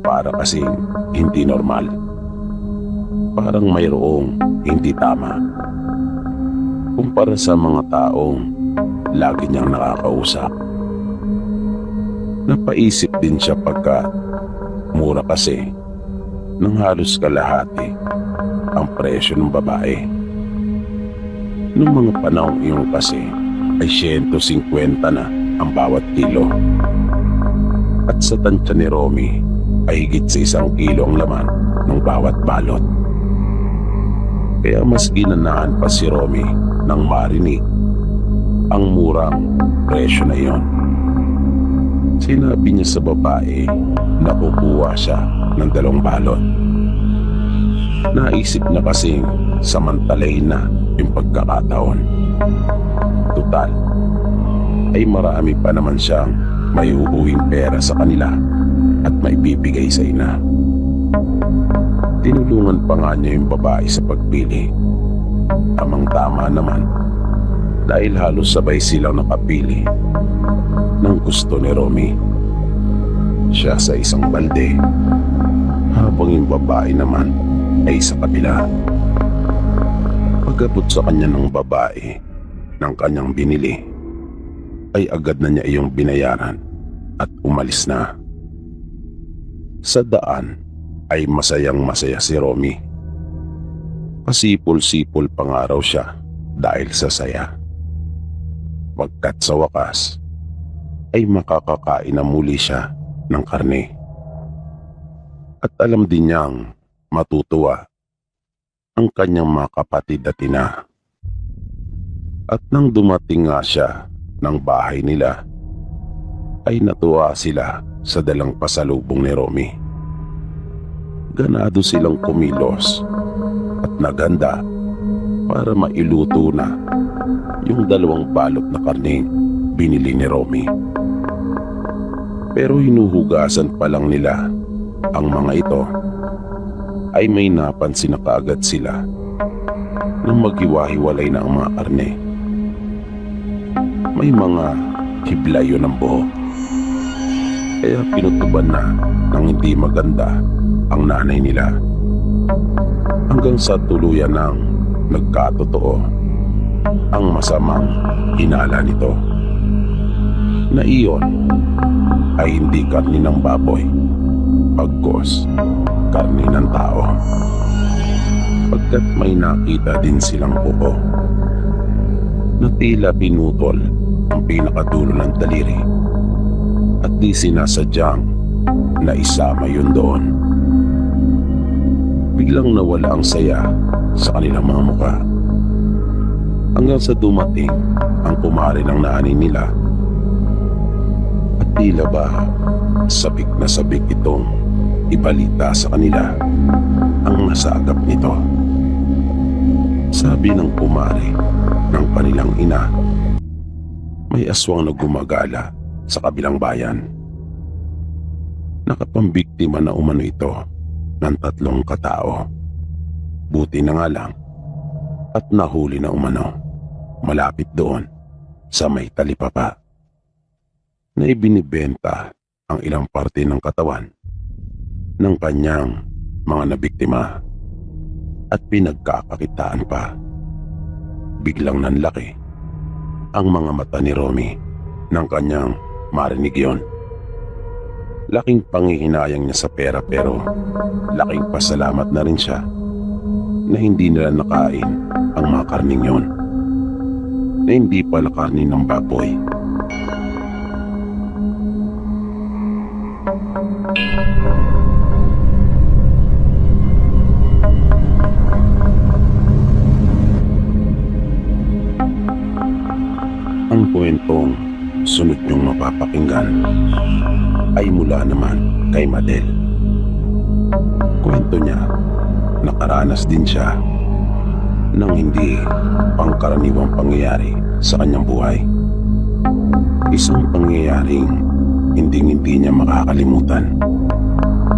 Para kasing hindi normal. Parang mayroong hindi tama kumpara sa mga taong lagi niyang nakakausap. Napaisip din siya pagkat mura kasi ng halos kalahati ang presyo ng babae. Noong mga panahong iyon kasi ay 150 na ang bawat kilo. At sa tansya ni Romy ay higit sa 1 kilo ang laman ng bawat balot. Kaya mas ginanahan pa si Romy nang marinig ang murang presyo na iyon. Sinabi niya sa babae na kukuha siya ng 2 balot. Naisip na kasing samantalahin na yung pagkakataon. Tutal, ay marami pa naman siyang may uuwing pera sa kanila at may bibigay sa ina. Tinulungan pa nga niya yung babae sa pagpili. Tamang-tama naman dahil halos sabay silang nakapili ng gusto ni Romy. Siya sa isang balde, habang yung babae naman ay sa kabila. Pagabot sa kanya ng babae ng kanyang binili, ay agad na niya iyong binayaran at umalis na. Sa daan ay masayang-masaya si Romy. Pasipol-sipol pa nga raw siya dahil sa saya. Pagkat sa wakas ay makakakain na muli siya ng karne. At alam din niyang matutuwa ang kanyang mga kapatid at ina. At nang dumating nga siya ng bahay nila, ay natuwa sila sa dalang pasalubong ni Romy. Ganado silang kumilos at naganda para mailuto na yung 2 balot na karne binili ni Romy. Pero hinuhugasan pa lang nila ang mga ito ay may napansin na kaagad sila nang maghiwa-hiwalay na ang mga karne. May mga hiblayo ng buhok. Kaya pinutuban na ng hindi maganda ang nanay nila. Hanggang sa tuluyan ng nagkatotoo ang masamang hinala nito. Na iyon ay hindi karni ng baboy, pagkos karni ng tao. Pagkat may nakita din silang kuko na tila pinutol ang pinakadulo ng daliri at di sinasadyang na isama yun doon. Biglang nawala ang saya sa kanilang mga mukha hanggang sa dumating ang kumare ng nanay nila at tila ba sabik na sabik itong ibalita sa kanila ang nasagap nito. Sabi ng kumare ng kanilang ina, may aswang na gumagala sa kabilang bayan. Nakapambiktima na umano ito ng 3 katao. Buti na nga lang at nahuli na umano malapit doon sa may talipapa na ibinibenta ang ilang parte ng katawan ng kanyang mga nabiktima at pinagkakakitaan pa. Biglang nanlaki ang mga mata ni Romy nang kanyang marinig yon. Laking panghihinayang niya sa pera pero laking pasalamat na rin siya na hindi nila nakain ang mga karning yon, na hindi pala karni ng baboy. Ang kwentong sunod niyong mapapakinggan ay mula naman kay Madel. Kwento niya, nakaranas din siya ng hindi pangkaraniwang pangyayari sa kanyang buhay. Isang pangyayaring hindi niya makakalimutan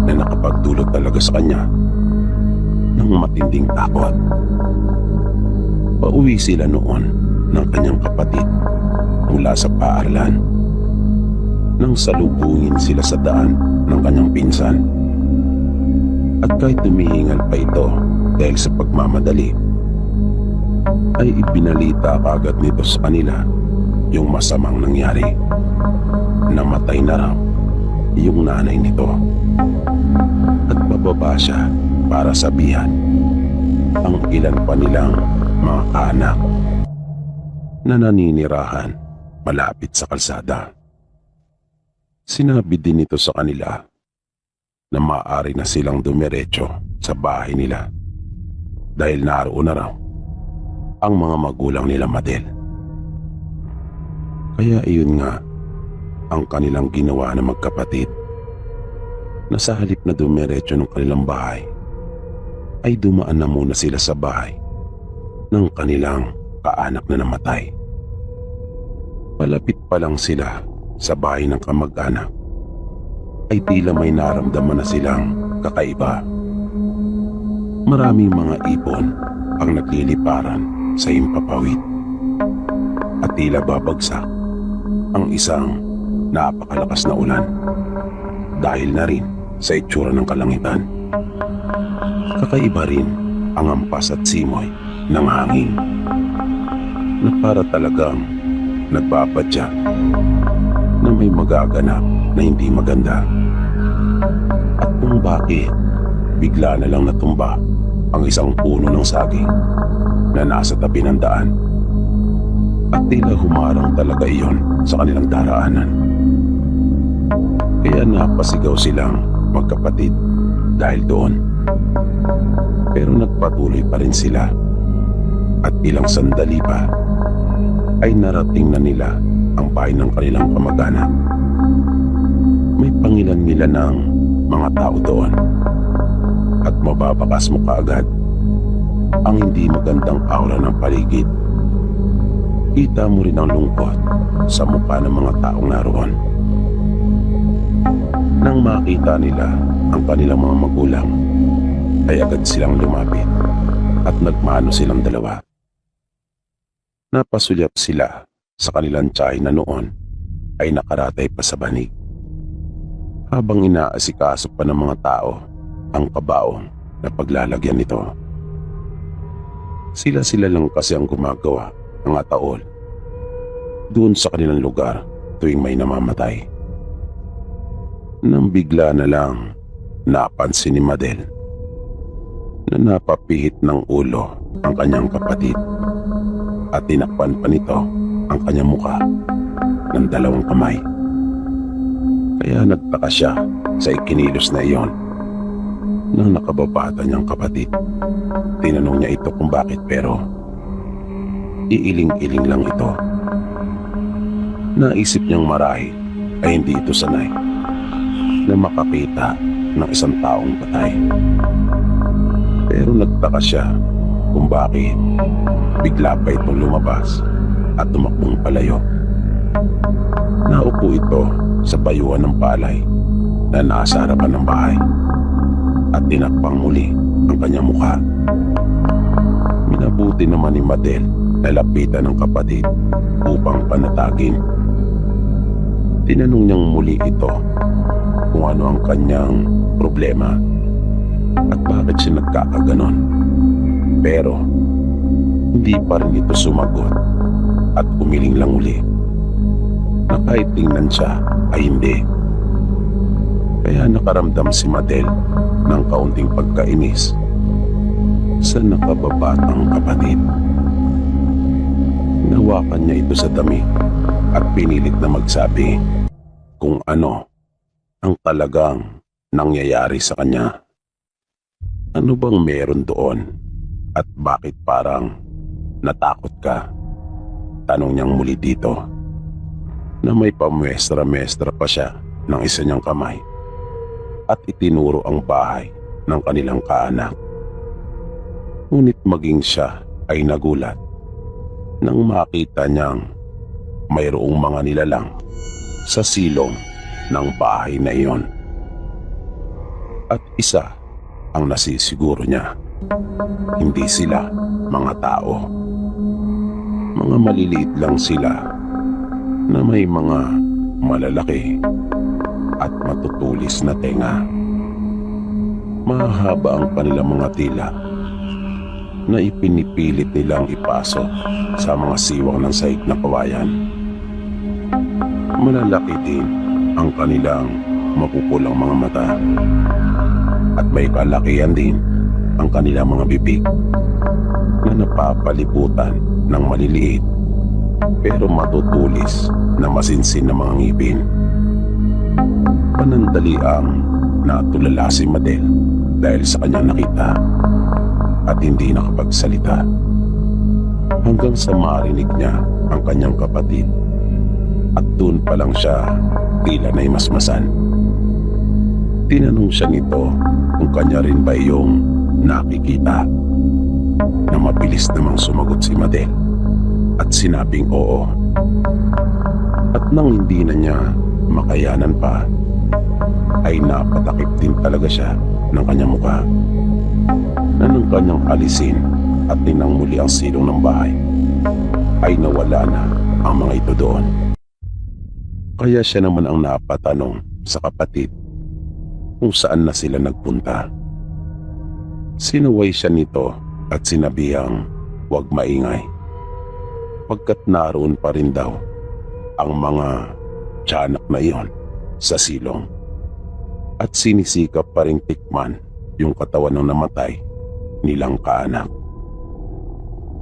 na nakapagdulot talaga sa kanya ng matinding takot. Pauwi sila noon ng kanyang kapatid mula sa paaralan nang salubungin sila sa daan ng kanyang pinsan. At kahit tumihingal pa ito dahil sa pagmamadali, ay ibinalita kagad nito sa kanila yung masamang nangyari. Namatay na raw yung nanay nito at bababa siya para sabihan ang ilan pa nilang mga anak na naninirahan malapit sa kalsada. Sinabi din nito sa kanila na maaari na silang dumiretso sa bahay nila dahil naroon na raw ang mga magulang nila Madel. Kaya iyon nga ang kanilang ginawa na magkapatid, na sa halip na dumiretso ng kanilang bahay ay dumaan na muna sila sa bahay ng kanilang kaanak na namatay. Palapit pa lang sila sa bahay ng kamag-anak ay tila may naramdaman na silang kakaiba. Maraming mga ibon ang nagliliparan sa himpapawid at tila babagsak ang isang napakalakas na ulan dahil na rin sa itsura ng kalangitan. Kakaiba rin ang ampas at simoy ng hangin na para talagang nagbabadya na may magaganap na hindi maganda. At kung bakit bigla na lang natumba ang isang puno ng saging na nasa tabi ng daan at tila humarang talaga iyon sa kanilang daraanan. Kaya napasigaw silang magkapatid dahil doon. Pero nagpatuloy pa rin sila at ilang sandali pa ay narating na nila ang bahay ng kanilang kamag-anak. May pangilan-ngilan ng mga tao doon at mababakas mo kaagad ang hindi magandang aura ng paligid. Kita mo rin ang lungkot sa mukha ng mga taong naroon. Nang makita nila ang kanilang mga magulang, ay agad silang lumapit at nagmano silang dalawa. Napasulyap sila sa kanilang tiyahin na noon ay nakaratay pa sa banig, habang inaasikaso pa ng mga tao ang kabaong na paglalagyan nito. Sila-sila lang kasi ang gumagawa ng ataol doon sa kanilang lugar tuwing may namamatay. Nang bigla na lang napansin ni Madel na napapihit ng ulo ang kanyang kapatid at tinakpan pa nito ang kanyang muka ng dalawang kamay. Kaya nagtaka siya sa ikinilos na iyon. Nang nakababata niyang kapatid, tinanong niya ito kung bakit, pero iiling-iling lang ito. Naisip niyang marahil ay hindi ito sanay na makakita ng isang taong patay. Pero nagtaka siya kung bakit bigla pa itong lumabas at tumakbong palayo. Naupo ito sa bayuan ng palay na nasa harapan ng bahay at tinakpang muli ang kanyang mukha. Minabuti naman ni Madel na lapitan ng kapatid upang panatagin. Tinanong niyang muli ito kung ano ang kanyang problema at bakit siya nagkakaganon. Pero hindi pa rin ito sumagot at umiling lang uli na kahit tingnan siya ay hindi. Kaya nakaramdam si Madel ng kaunting pagkainis sa nakababatang kapatid. Nawakan niya ito sa dami at pinilit na magsabi kung ano ang talagang nangyayari sa kanya. Ano bang meron doon at bakit parang natakot ka? Tanong niyang muli dito na may pamwestra-mestra pa siya ng isa niyang kamay at itinuro ang bahay ng kanilang kaanak. Ngunit maging siya ay nagulat nang makita niyang mayroong mga nilalang sa silong ng bahay na iyon. At isa ang nasisiguro niya, hindi sila mga tao. Mga maliliit lang sila na may mga malalaki at matutulis na tenga. Mahaba ang kanilang mga tila na ipinipilit nilang ipasok sa mga siwang ng sahig na kawayan. Malalaki din ang kanilang mapupulang mga mata at may kalakihan din ang kanilang mga bibig na napapalibutan ng maliliit pero matutulis na masinsin na mga ngipin. Panandaliang natulala si Madel dahil sa kanyang nakita at hindi nakapagsalita hanggang sa marinig niya ang kanyang kapatid, at doon pa lang siya tila na imasmasan. Tinanong siya nito kung kanya rin ba yung nakikita, na mabilis namang sumagot si Madel at sinabing oo. At nang hindi na niya makayanan pa, ay napatakip din talaga siya ng kanyang mukha, na nang kanyang alisin at tinang muli ang silong ng bahay, ay nawala na ang mga ito doon. Kaya siya naman ang napatanong sa kapatid kung saan na sila nagpunta. Sinuway siya nito at sinabihang huwag maingay, pagkat naroon pa rin daw ang mga tiyanak na iyon sa silong, at sinisikap pa ring tikman yung katawan ng namatay nilang kaanak.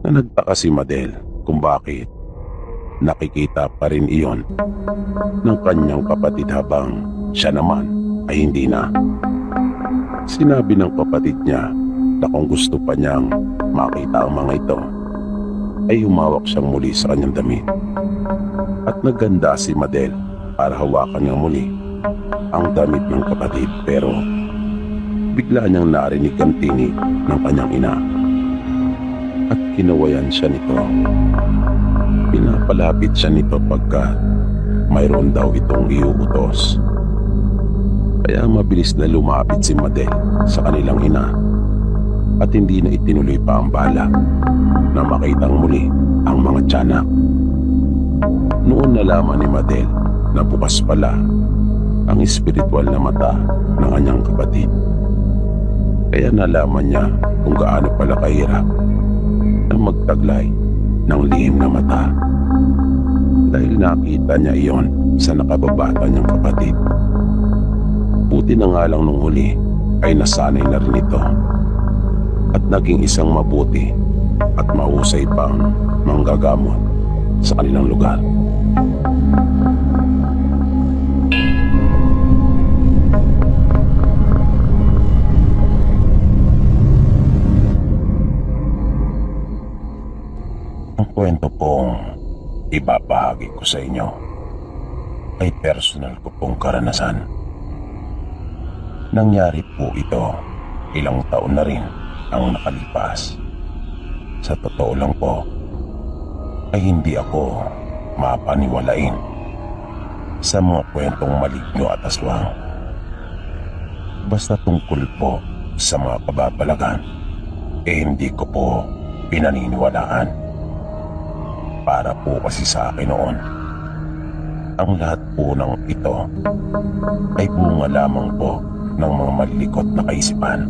Na nagtaka si Madel kung bakit nakikita pa rin iyon ng kanyang kapatid habang siya naman ay hindi na. Sinabi ng kapatid niya na kung gusto pa niyang makita ang mga ito, ay humawak siyang muli sa kanyang damit, at naganda si Madel para hawakan niya muli ang damit ng kapatid, pero bigla niyang narinig ang tinig ng kanyang ina at kinawayan siya nito. Pinapalapit siya nito pagka mayroon daw itong iuutos. Kaya mabilis na lumapit si Madel sa kanilang ina at hindi na itinuloy pa ang balak na makitang muli ang mga tiyanak. Noon nalaman ni Madel na bukas pala ang espiritual na mata ng kanyang kapatid. Kaya nalaman niya kung gaano pala kahirap na magtaglay ng lihim na mata, dahil nakita niya iyon sa nakababata niyang kapatid. Buti na nga lang nung huli ay nasanay na rin ito at naging isang mabuti at mahusay pang manggagamot sa kanilang lugar. Ang kwento pong ibabahagi ko sa inyo ay personal ko pong karanasan. Nangyari po ito ilang taon na rin ang nakalipas. Sa totoo lang po ay hindi ako mapaniwalain sa mga kwentong maligno at aswang. Basta tungkol po sa mga kababalagan, hindi ko po pinaniniwalaan. Para po kasi sa akin noon, ang lahat po ng ito ay bunga lamang po ng mga malilikot na kaisipan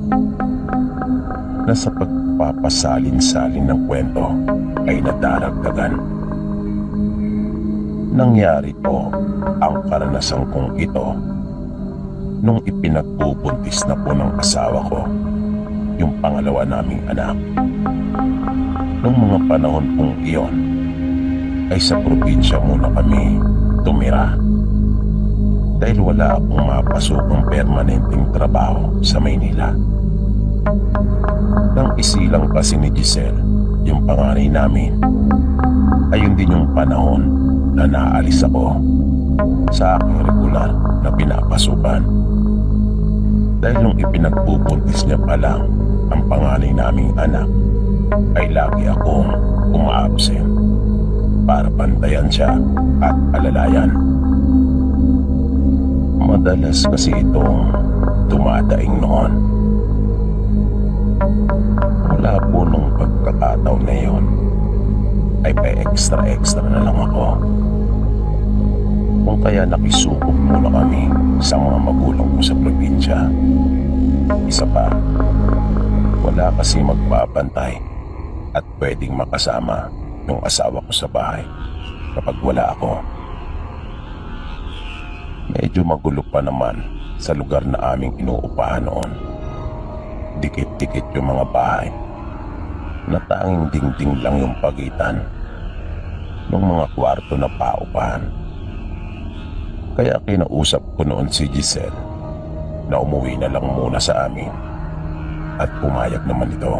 na sa pagpapasalin-salin ng kwento ay nadaragdagan. Nangyari po ang karanasan kong ito nung ipinagbubuntis na po ng asawa ko yung pangalawa naming anak. Nung mga panahon pong iyon ay sa probinsya muna kami tumira, dahil wala akong mapasokong permanenteng trabaho sa Maynila. Nang isilang kasi ni Giselle, yung panganay namin, ayun din yung panahon na naalis ako sa aking regular na pinapasukan. Dahil nung ipinagbubuntis niya pa lang ang panganay naming anak, ay lagi akong uma-absent para bantayan siya at alalayan. Madalas kasi itong dumadaing noon. Wala po nung pagkakataon na yun ay pa-extra na lang ako. Kung kaya nakisukop muna kami sa mga magulang ko sa probinsya. Isa pa, wala kasi magbabantay at pwedeng makasama yung asawa ko sa bahay kapag wala ako. Medyo magulo pa naman sa lugar na aming inuupahan noon. Dikit-dikit yung mga bahay na tanging dingding lang yung pagitan ng mga kwarto na paupahan. Kaya kinausap ko noon si Giselle na umuwi na lang muna sa amin at pumayag naman ito.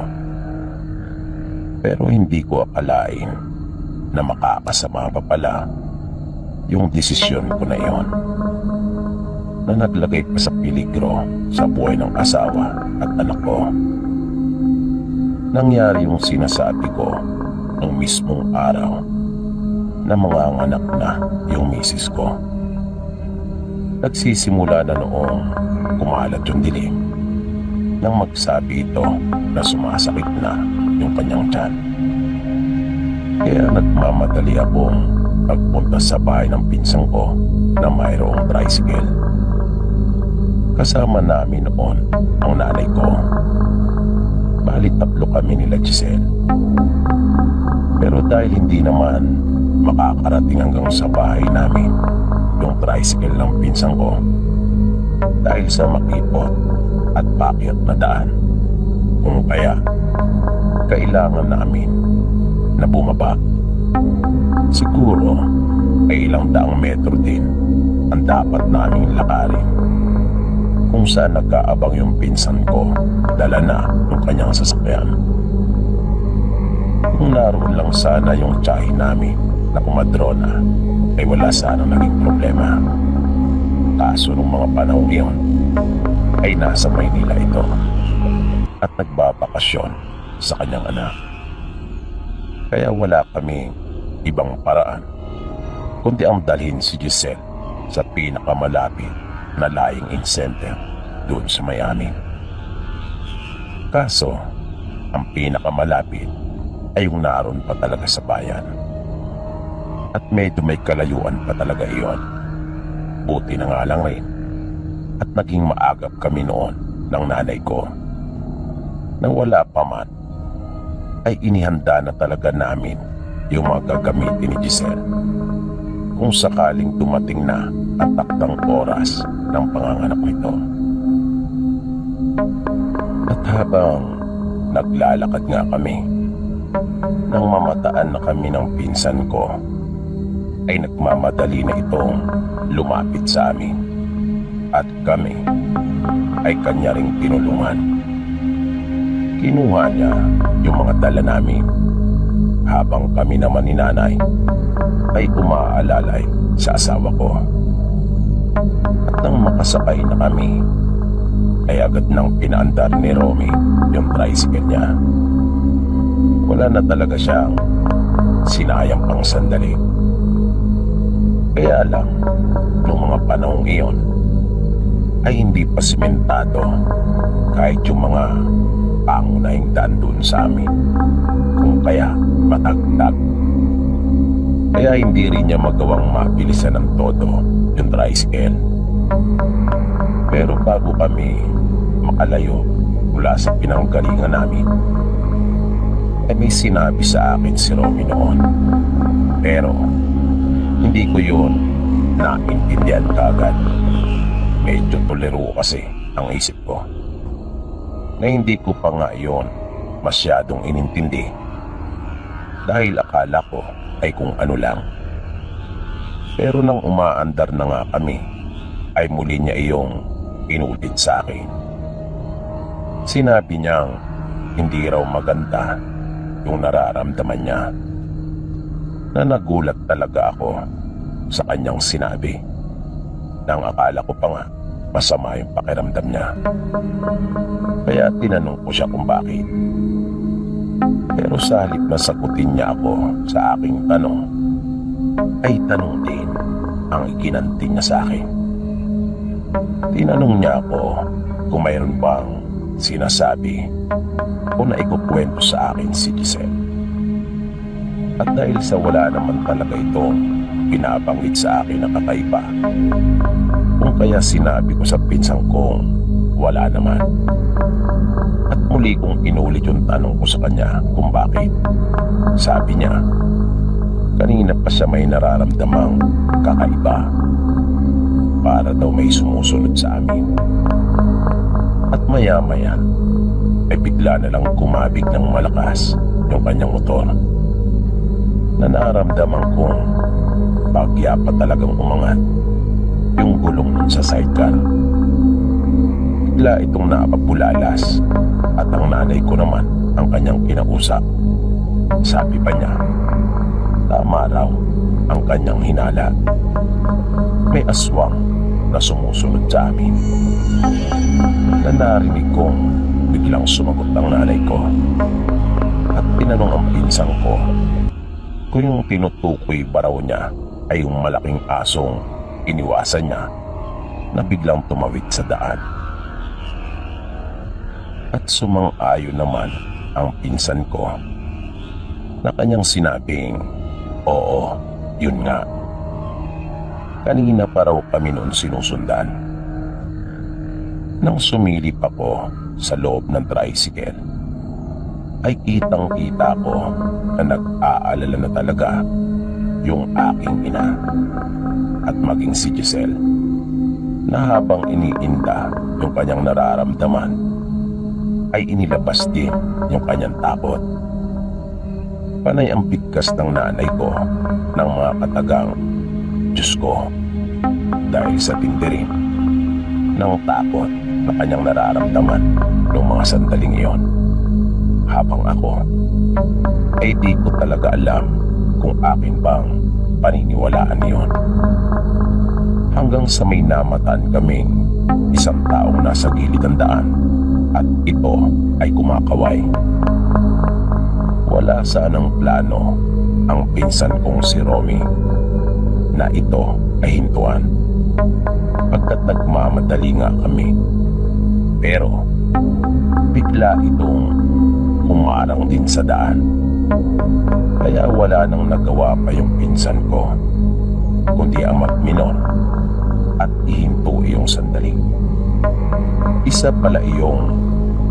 Pero hindi ko akalain na makakasama pa pala yung desisyon ko na iyon, na naglagay pa sa peligro sa buhay ng asawa at anak ko. Nangyari yung sinasabi ko ng mismong araw na manganganak na yung misis ko. Nagsisimula na noong kumalat yung dilim nang magsabi ito na sumasakit na yung kanyang tiyan. Kaya nagmamadali akong pagpunta sa bahay ng pinsang ko na mayroong tricycle. Kasama namin noon ang nanay ko. Bali 3 kami nila Giselle. Pero dahil hindi naman makakarating hanggang sa bahay namin yung tricycle ng pinsang ko, dahil sa makipot at pakyat na daan, kung kaya kailangan namin na bumaba. Siguro ay ilang daang metro din ang dapat naming lakarin, kung saan nagkaabang yung pinsan ko, dala na yung kanyang sasakyan. Kung naroon lang sana yung tiyahin namin na kumadrona, ay wala sanang naging problema. Kaso nung mga panahon iyon ay nasa Maynila ito at nagbabakasyon sa kanyang anak. Kaya wala kami ibang paraan kundi ang dalhin si Giselle sa pinakamalapit na lying-in center doon sa Miami. Kaso ang pinakamalapit ay yung naroon pa talaga sa bayan, at medyo may kalayuan pa talaga iyon. Buti na nga lang rin at naging maagap kami noon ng nanay ko. Nang wala pa man ay inihanda na talaga namin yung mga gagamitin ni Giselle kung sakaling dumating na ang takdang oras ng panganganak nito. At habang naglalakad nga kami, nang mamataan na kami ng pinsan ko, ay nagmamadali na itong lumapit sa amin at kami ay kanya ring tinulungan. Kinuha niya yung mga dala namin habang kami naman ni nanay ay umaalalay sa asawa ko. At nang makasakay na kami ay agad nang pinaandar ni Romy yung tricycle niya. Wala na talaga siyang sinayang pang sandali. Kaya lang, noong mga panahong iyon ay hindi pa simentado kahit yung mga pangunahing daan doon sa amin, kung kaya matagtag. Kaya hindi rin niya magawang mabilisan ng todo yung tricycle. Pero bago kami makalayo mula sa pinanggalingan namin, ay may sinabi sa akin si Romy noon. Pero hindi ko yun naintindihan kaagad. Medyo tolero kasi ang isip ko, na hindi ko pa nga yun masyadong inintindi, dahil akala ko ay kung ano lang. Pero nang umaandar na nga kami, ay muli niya iyong inulit sa akin. Sinabi niyang hindi raw maganda yung nararamdaman niya, na nagulat talaga ako sa kanyang sinabi, nang akala ko pa nga masama yung pakiramdam niya. Kaya tinanong ko siya kung bakit. Pero sa halip na sagutin niya ako sa aking tanong, ay tanong din ang iginanti niya sa akin. Tinanong niya ako kung mayroon bang sinasabi o naikukwento sa akin si Giselle. At dahil sa wala naman talaga itong binabanggit sa akin na kakaiba, kung kaya sinabi ko sa pinsang kong wala naman. At muli kong inulit yung tanong ko sa kanya kung bakit. Sabi niya, kanina pa siya may nararamdamang kakaiba, para daw may sumusunod sa amin. At maya-maya ay bigla na lang kumabig ng malakas yung kanyang motor na naramdaman kong bagya pa talagang umangat yung gulong nun sa sidecar. Bigla itong napapulalas at ang nanay ko naman ang kanyang kinausap. Sabi pa niya, tama raw ang kanyang hinala. May aswang na sumusunod sa amin. Na narinig kong biglang sumagot ang nanay ko at tinanong ang pinsang ko kung yung tinutukoy ba raw niya ay yung malaking asong iniwasan niya na biglang tumawid sa daan. At sumang-ayon naman ang pinsan ko na kanyang sinabing, oo, yun nga. Kanina pa raw kami noon sinusundan. Nang sumilip ako sa loob ng tricycle, ay kitang-kita ko na nag-aalala na talaga yung aking ina at maging si Giselle, na habang iniinda yung kanyang nararamdaman ay inilabas din yung kanyang takot. Panay ang bigkas ng nanay ko ng mga katagang, Diyos ko, dahil sa tindi rin ng takot na kanyang nararamdaman noong mga sandaling iyon. Habang ako ay di ko talaga alam kung akin bang paniniwalaan iyon. Hanggang sa may namataan kaming isang taong nasa gilid ng daan at ito ay kumakaway. Wala sanang plano ang pinsan kong si Romy na ito ay hintuan, pagkat nagmamadali nga kami. Pero bigla itong humarang din sa daan, kaya wala nang nagawa pa yung pinsan ko kundi ang magminor at ihinto iyong sandali. Isa pala iyong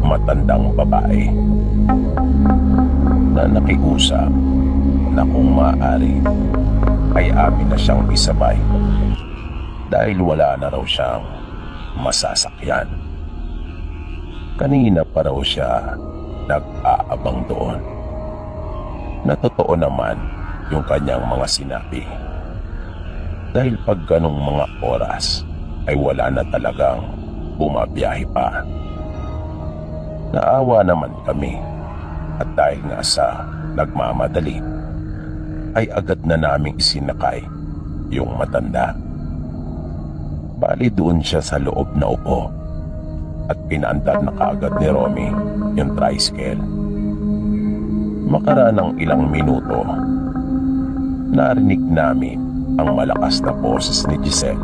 matandang babae na nakiusap na kung maaari ay amin na siyang isabay dahil wala na raw siyang masasakyan. Kanina pa raw siya nag-aabang doon. Na totoo naman yung kanyang mga sinabi, dahil pag ganong mga oras ay wala na talagang bumabiyahe pa. Naawa naman kami at dahil nga sa nagmamadali ay agad na naming isinakay yung matanda. Bali doon siya sa loob na upo at pinaandar na kaagad ni Romy yung tricycle. Makaraan ng ilang minuto, narinig namin ang malakas na boses ni Giselle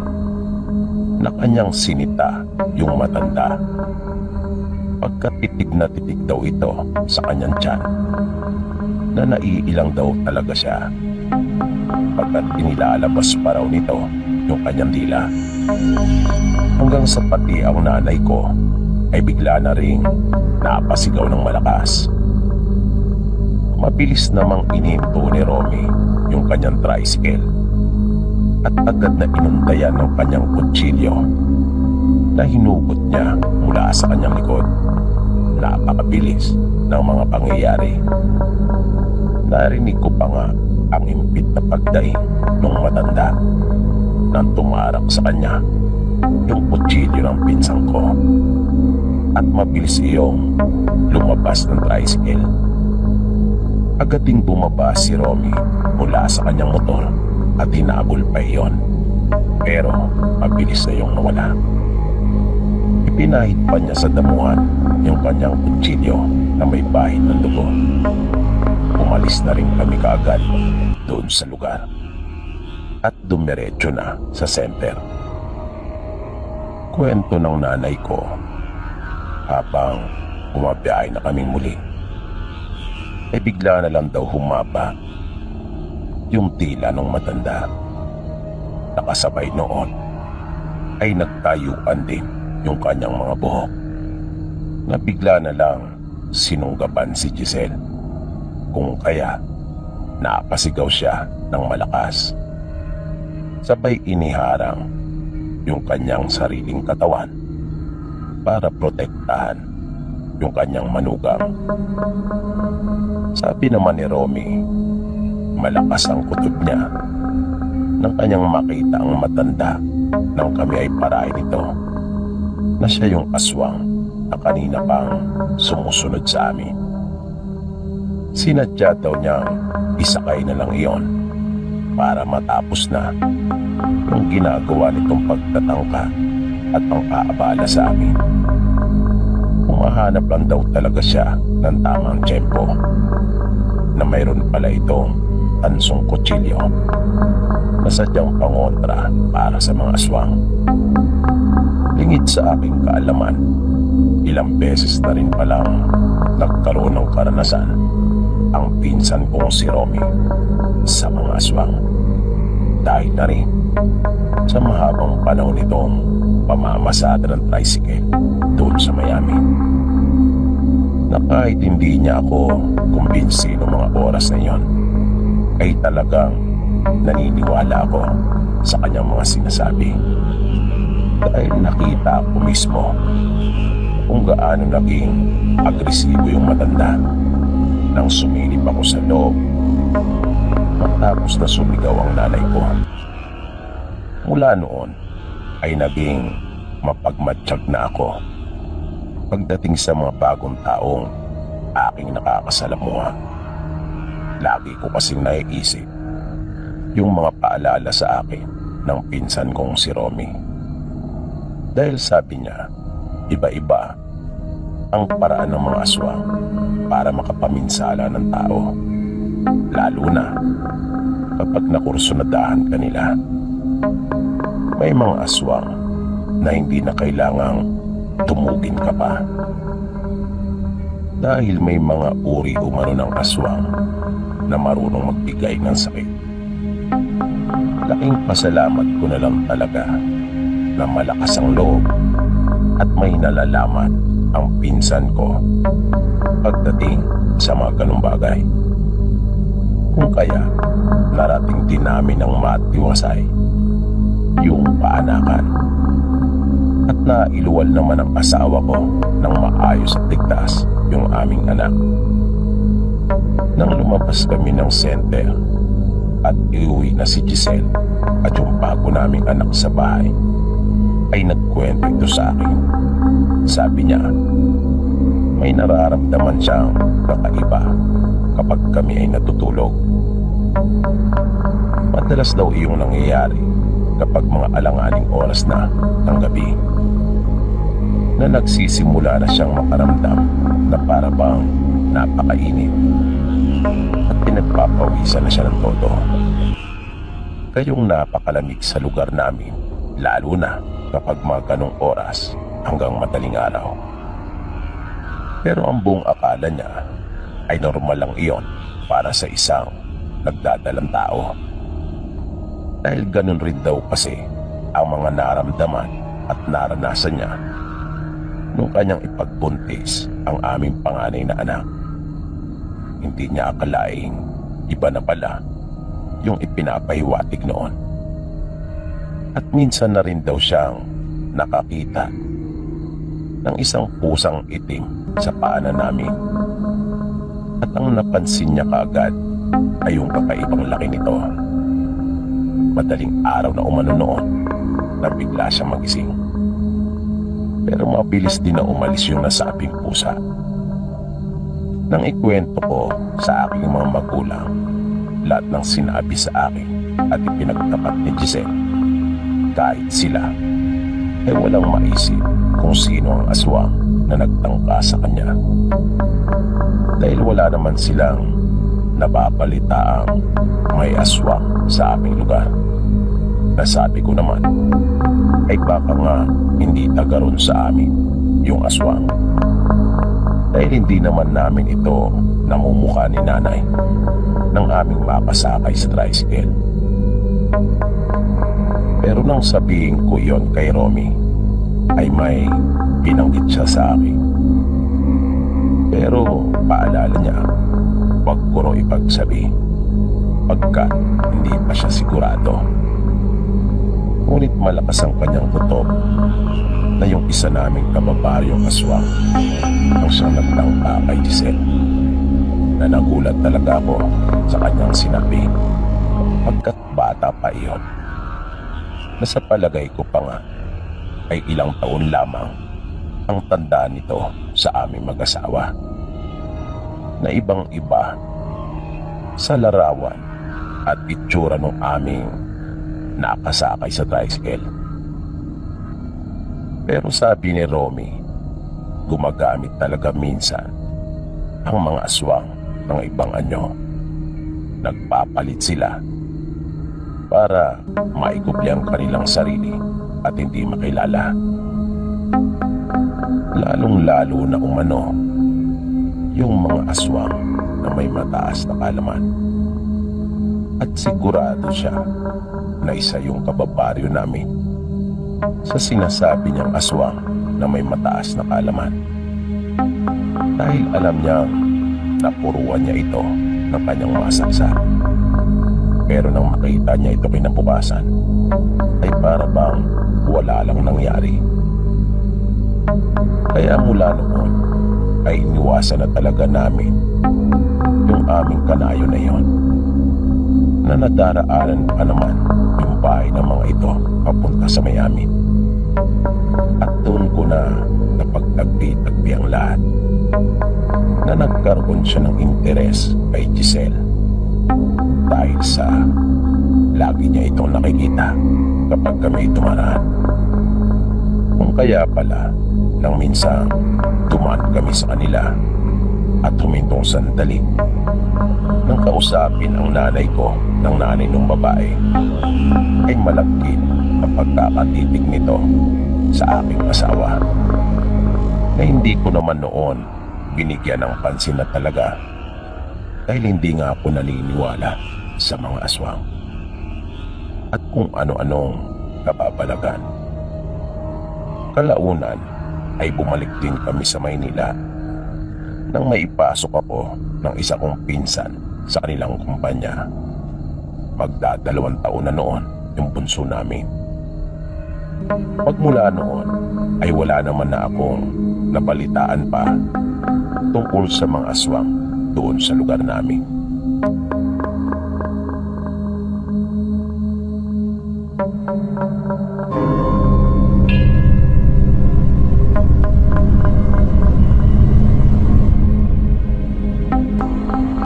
na kanyang sinita yung matanda. Pagkatitig na titig daw ito sa kanyang tiyan na naiilang daw talaga siya, pagkat inilalabas pa raw nito yung kanyang dila. Hanggang sa pati ang nanay ko ay bigla na ring napasigaw ng malakas. Mabilis namang ininto ni Romy yung kanyang tricycle at agad na inundayan ng kanyang kutsilyo na hinugot niya mula sa kanyang likod. Napakabilis ng mga pangyayari. Narinig ko pa nga ang impit na pagdaing ng matanda nang tumarak sa kanya yung kutsilyo ng pinsang ko at mabilis iyong lumabas ng tricycle. Agad ding bumaba si Romy mula sa kanyang motor at hinabol pa iyon, pero mabilis na iyong nawala. Ipinahid pa niya sa damuhan yung kanyang kutsilyo na may bahid ng dugo. Umalis na rin kami kaagad doon sa lugar at dumiretso na sa center. Kwento ng nanay ko habang bumabiyahe na kaming muli, ay bigla na lang daw humaba yung tila ng matanda. Nakasabay noon ay nagtayuan din yung kanyang mga buhok na bigla na lang sinunggaban si Giselle, kung kaya napasigaw siya ng malakas. Sabay iniharang yung kanyang sariling katawan para protektahan yung kanyang manugang. Sabi naman ni Romy, malakas ang kutob niya nang kanyang makita ang matanda nang kami ay parahin nito na siya yung aswang na kanina pang sumusunod sa amin. Sinadya daw niyang isakay na lang iyon para matapos na yung ginagawa nitong pagtatangka at pang-aabala sa amin. Humahanap lang daw talaga siya ng tamang tiyempo na mayroon pala itong tansong kutsilyo na sadyang pangontra para sa mga aswang. Lingid sa aking kaalaman, ilang beses na rin palang nagkaroon ng karanasan ang pinsan kong si Romy sa mga aswang. Dahil na rin sa mahabang panahon nitong pamamasada ng tricycle doon sa Miami, na kahit hindi niya ako kumbinsi noong mga oras na iyon, ay talagang naniniwala ako sa kanyang mga sinasabi. Dahil nakita ko mismo kung gaano naging agresibo yung matanda nang sumilip ako sa loob matapos na sumigaw ang nanay ko. Mula noon ay naging mapagmatsyag na ako pagdating sa mga bagong taong aking nakakasalamuha. Lagi ko kasing naiisip yung mga paalala sa akin ng pinsan kong si Romy. Dahil sabi niya, iba-iba ang paraan ng mga aswang para makapaminsala ng tao, lalo na kapag nakursunadahan ka nila. May mga aswang na hindi na kailangang tumugin ka pa, dahil may mga uri umano ng aswang na marunong magbigay ng sakit. Laking pasalamat ko na lang talaga na malakas ang loob at may nalalaman ang pinsan ko pagdating sa mga ganung bagay. Kung kaya narating din namin ng matiwasay yung paanakan at nailuwal naman ang asawa ko ng maayos at ligtas yung aming anak. Nang lumabas kami ng center at iuwi na si Giselle at yung bago naming anak sa bahay, ay nagkwento ito sa akin. Sabi niya, may nararamdaman siyang kakaiba kapag kami ay natutulog. Madalas daw iyong nangyayari kapag mga alanganing oras na ng gabi, na nagsisimula na siyang makaramdam na para bang napakainit at pinagpapawisan na siya ng todo. Kayong napakalamig sa lugar namin, lalo na kapag mga ganong oras hanggang madaling araw. Pero ang buong akala niya ay normal lang iyon para sa isang nagdadalang tao. Dahil ganun rin daw kasi ang mga naramdaman at naranasan niya nung kanyang ipagbuntis ang aming panganay na anak. Hindi niya akalaing iba na pala yung ipinapahiwatig noon. At minsan na rin daw siyang nakakita ng isang pusang itim sa paanan namin. At ang napansin niya kaagad ay yung kakaibang laki nito. Madaling araw na umano noon na bigla siyang magising. Pero mabilis din na umalis yung nasabing pusa. Nang ikwento ko sa aking mga magulang lahat ng sinabi sa akin at ipinagtapat ni Giselle, kahit sila ay walang maisip kung sino ang aswang na nagtangka sa kanya. Dahil wala naman silang nababalitaang may aswang sa aming lugar. Nasabi ko naman ay baka nga hindi taga ron sa amin yung aswang, dahil hindi naman namin ito namumukha ni nanay nang aming mapasakay sa tricycle. Pero nang sabihin ko yon kay Romy, ay may binanggit siya sa akin. Pero paalala niya, wag ko raw ipagsabi pagkat hindi pa siya sigurado. Ngunit malakas ang kanyang kutob na yung isa naming kababaryong aswang ang siyang nagtangka kay Giselle, na nagulat talaga ako sa kanyang sinabi pagkat bata pa iyon, na sa palagay ko pa nga ay ilang taon lamang ang tanda nito sa aming mag-asawa, na ibang iba sa larawan at itsura ng aming nakasakay sa tricycle. Pero sabi ni Romy, gumagamit talaga minsan ang mga aswang ng ibang anyo. Nagpapalit sila para maikubli ang kanilang sarili at hindi makilala. Lalong-lalo na umano yung mga aswang na may mataas na kaalaman. At sigurado siya na isa yung kababaryo namin sa sinasabi niyang aswang na may mataas na kaalaman, dahil alam niyang napuruan niya ito ng kanyang mga saksa. Pero nang makita niya ito kinabukasan, ay para bang wala lang nangyari. Kaya mula noon ay iniwasan na talaga namin yung aming kanayo na yon, na nadaraanan pa naman yung bahay ng mga ito papunta sa Miami. At doon ko na napagtagpi-tagpi ang lahat, na nagkaroon siya ng interes kay Giselle dahil sa lagi niya itong nakikita kapag kami tumaraan. Kung kaya pala nang minsan dumaan kami sa kanila at humintong sandali nang kausapin ang nanay ko ng nanay ng babae, ay malagkit ang pagkakatitig nito sa aking asawa, na hindi ko naman noon binigyan ng pansin na talaga, dahil hindi nga ako naniniwala sa mga aswang at kung ano-anong kababalagan. Kalaunan ay bumalik din kami sa Maynila nang maipasok ako ng isa kong pinsan sa kanilang kumpanya. Magdadalawang taon na noon yung bunso namin. Pagmula noon ay wala naman na akong nabalitaan pa tungkol sa mga aswang doon sa lugar namin.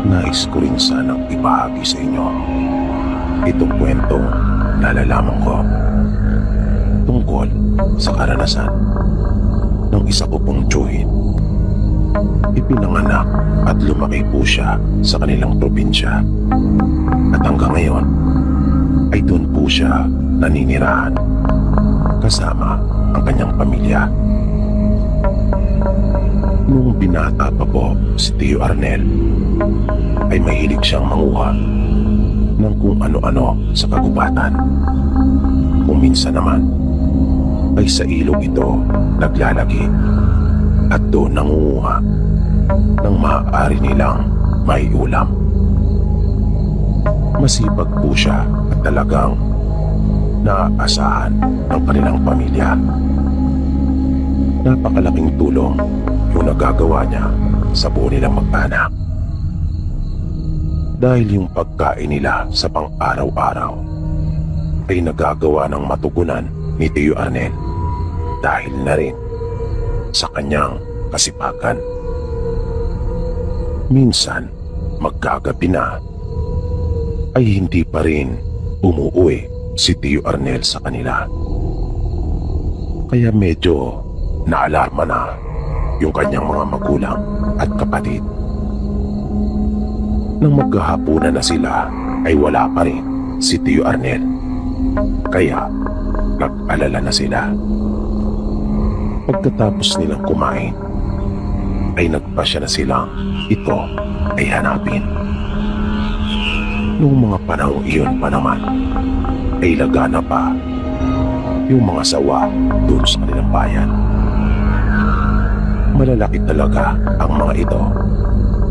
Nais ko rin sanang ibahagi sa inyo itong kwentong nalalaman ko tungkol sa karanasan ng isa ko pong tiyuhin. Ipinanganak at lumaki po siya sa kanilang probinsya, at hanggang ngayon ay doon po siya naninirahan kasama ang kanyang pamilya. Nung binata pa po si Tio Arnel, ay mahilig siyang manguha ng kung ano-ano sa kagubatan. Kung minsan naman ay sa ilog ito naglalagi at doon nangunguha ng maaari nilang maiulam. Masipag po siya at talagang naaasahan ng kanilang pamilya. Napakalaking tulong yung nagagawa niya sa buo nilang mag-anak, dahil yung pagkain nila sa pang-araw-araw ay nagagawa ng matugunan ni Tio Arnel dahil na rin sa kanyang kasipagan. Minsan magkagabi na ay hindi pa rin umuwi si Tio Arnel sa kanila, kaya medyo naalarma na yung kanyang mga magulang at kapatid. Nang maghahapunan na sila ay wala pa rin si Tio Arnel, kaya nag-alala na sila. Pagkatapos nilang kumain ay nagpasya na silang ito ay hanapin. Noong mga panahong iyon pa naman ay lagana pa yung mga sawa doon sa kanilang bayan. Malalaki talaga ang mga ito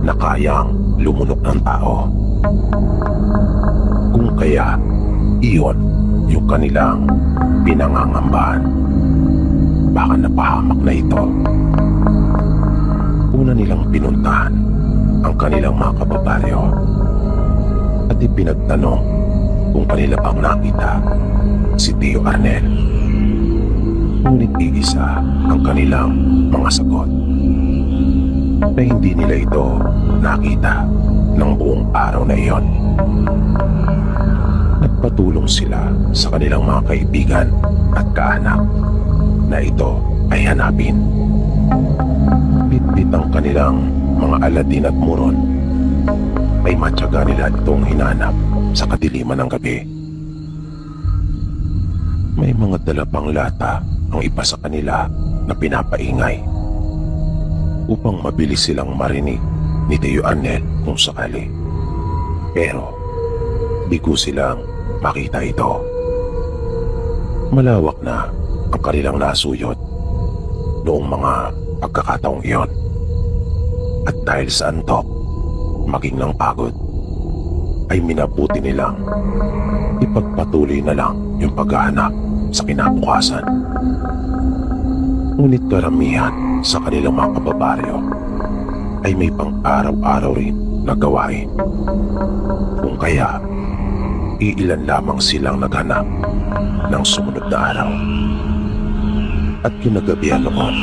na kayang lumunok ng tao. Kung kaya iyon yung kanilang pinangangambahan. baka napahamak na ito. Una nilang pinuntahan ang kanilang mga kababaryo at ipinagtanong kung kanila bang nakita si Tio Arnel. Ngunit iisa ang kanilang mga sagot na hindi nila ito nakita ng buong araw na iyon. Nagpatulong sila sa kanilang mga kaibigan at kaanak na ito ay hanapin. Bitbit ang kanilang mga Aladin at Muron ay matyaga nila itong hinanap sa kadiliman ng gabi. May mga dala pang lata ang iba sa kanila na pinapaingay upang mabilis silang marinig ni Tio Arnel kung sakali. Pero di ko silang makita ito. Malawak na ang kanilang nasuyot noong mga pagkakataong iyon. At dahil sa antok, maging ng pagod, ay minabuti nilang ipagpatuloy na lang yung paghahanap sa kinabukasan. Ngunit karamihan sa kanilang mga kababaryo ay may pang-araw-araw rin na gawain. Kung kaya, iilan lamang silang naghanap ng sumunod na araw. At kinagabihan noon,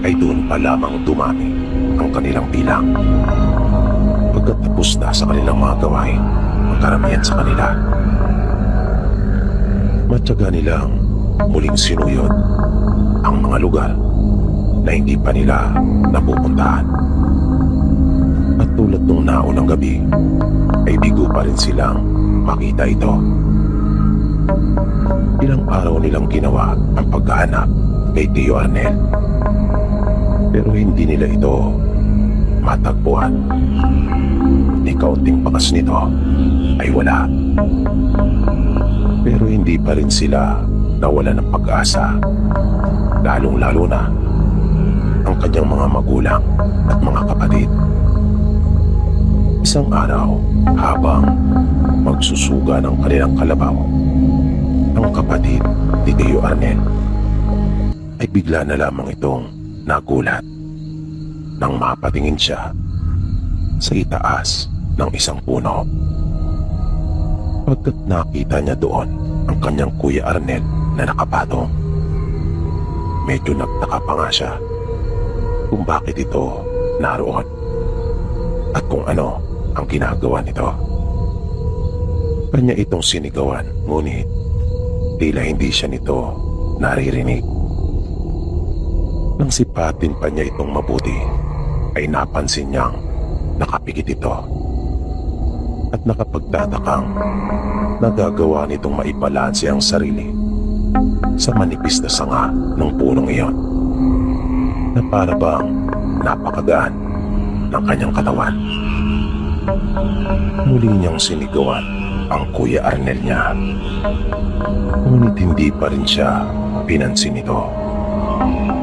ay doon pa lamang dumami ang kanilang bilang. Pagkatapos na sa kanilang mga gawain, ang karamihan sa kanila, matyaga nilang muling sinuyod ang mga lugar na hindi pa nila napupuntahan. At tulad nung naunang gabi, ay bigo pa rin silang makita ito. Ilang araw nilang ginawa ang paghahanap kay Tio Arnel, pero hindi nila ito matagpuan. Ni kaunting pakas nito ay wala. Pero hindi pa rin sila nawala ng pag-asa, lalong-lalo na ang kanyang mga magulang at mga kapatid. Isang araw, habang magsusuga ng kanilang kalabaw, ang kapatid ni Tio Arnel ay bigla na lamang itong nagulat nang mapatingin siya sa itaas ng isang puno. Pagkat nakita niya doon ang kanyang Kuya Arnel na nakapatong, medyo nagtaka pa nga siya kung bakit ito naroon at kung ano ang ginagawa nito. Kanya itong sinigawan, ngunit tila hindi siya nito naririnig. Nang sipatin pa niya itong mabuti, ay napansin niyang nakapikit ito at nakapagtatakang nagagawa nitong maibalanse ang sarili sa manipis na sanga ng punong iyon na para bang napakagaan ng kanyang katawan. Muli niyang sinigawan ang Kuya Arnel niya, ngunit hindi pa rin siya pinansin nito.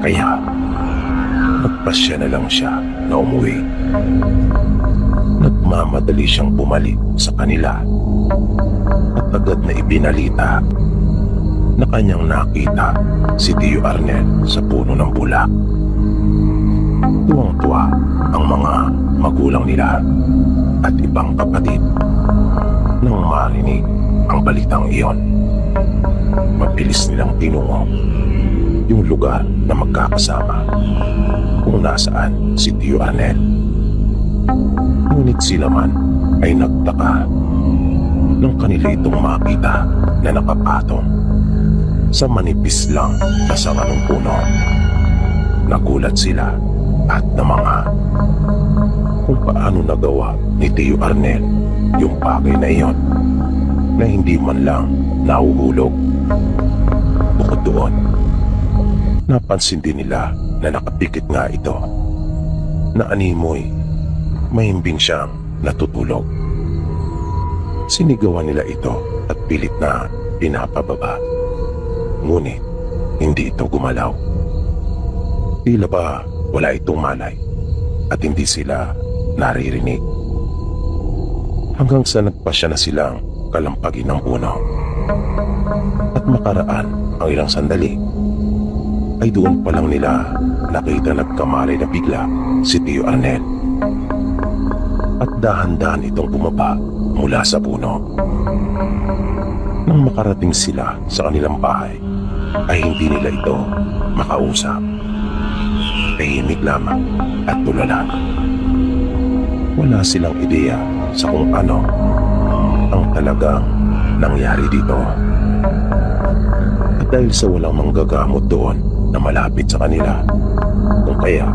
Kaya nagpasya na lang siya na umuwi. Nagmamadali siyang bumalik sa kanila at agad na ibinalita na kanyang nakita si Tio Arnel sa puno ng bulak. Tuwang-tuwa ang mga magulang nila at ibang kapatid nang marinig ang balitang iyon. Mabilis nilang tinungo yung lugar na magkakasama kung nasaan si Tio Arnel. Ngunit sila man ay nagtaka nang kanila itong makita na nakapatong sa manipis lang na sanga ng puno. Nagulat sila at namanga kung paano nagawa ni Tio Arnel yung bagay na iyon na hindi man lang nahuhulog. Bukod doon, napansin din nila na nakapikit nga ito, na animoy mahimbing siyang natutulog. Sinigawan nila ito at pilit na pinapababa, ngunit hindi ito gumalaw. Tila ba wala itong malay at hindi sila naririnig, hanggang sa nagpasya na silang kalampagin ng puno. At makaraan ang ilang sandali ay doon pa lang nila nakita nagkamalay na bigla si Tio Arnel. At dahan-dahan itong bumaba mula sa puno. Nang makarating sila sa kanilang bahay, ay hindi nila ito makausap. Tahimik lamang at tulala. Wala silang ideya sa kung ano ang talagang nangyari dito. At dahil sa walang manggagamot doon na malapit sa kanila, kung kaya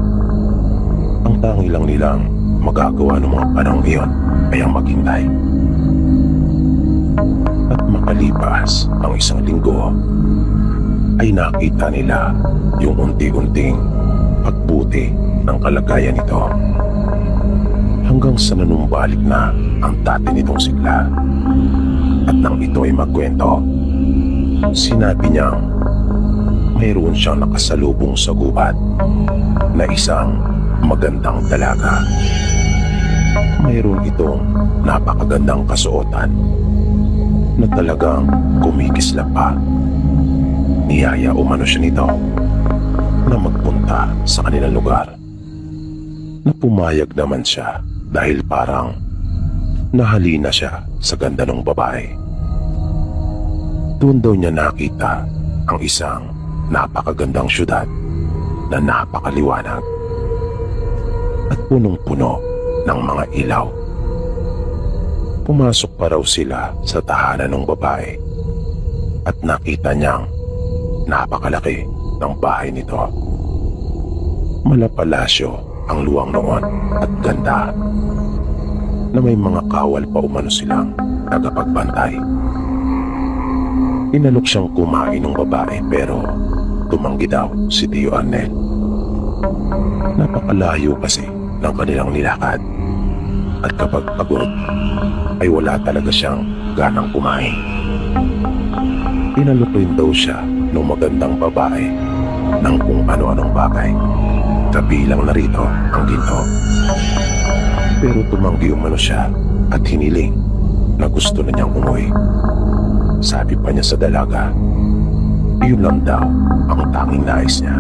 ang tangi lang nilang magagawa ng mga panahong iyon ay ang maghintay. At makalipas ang isang linggo, ay nakita nila yung unti-unting pagbuti ng kalagayan nito. Hanggang sa nanumbalik na ang dati nitong sigla. At nang ito ay magkwento, sinabi niyang mayroon siyang nakasalubong sa gubat na isang magandang dalaga. Mayroon itong napakagandang kasuotan na talagang kumikislap pa. Niyaya umano siya nito na magpunta sa kanilang lugar. Na pumayag naman siya dahil parang nahalina siya sa ganda ng babae. Doon daw niya nakita ang isang napakagandang syudad na napakaliwanag at punong-puno ng mga ilaw. Pumasok pa raw sila sa tahanan ng babae at nakita niyang napakalaki ng bahay nito. Malapalasyo ang luwang noon at ganda na may mga kawal pa umano silang tagapagbantay. Inalok siyang kumain ng babae pero tumanggi daw si Tio Arnel. Napakalayo kasi ng kanilang nilakad at kapag pagod ay wala talaga siyang ganang kumain. Inalok rin daw siya ng magandang babae ng kung ano-anong bagay, kabilang na rito ang ginto. Pero tumanggi umano siya at hiniling na gusto na niyang umuwi. Sabi pa niya sa dalaga, iyon lang daw ang tanging nais niya,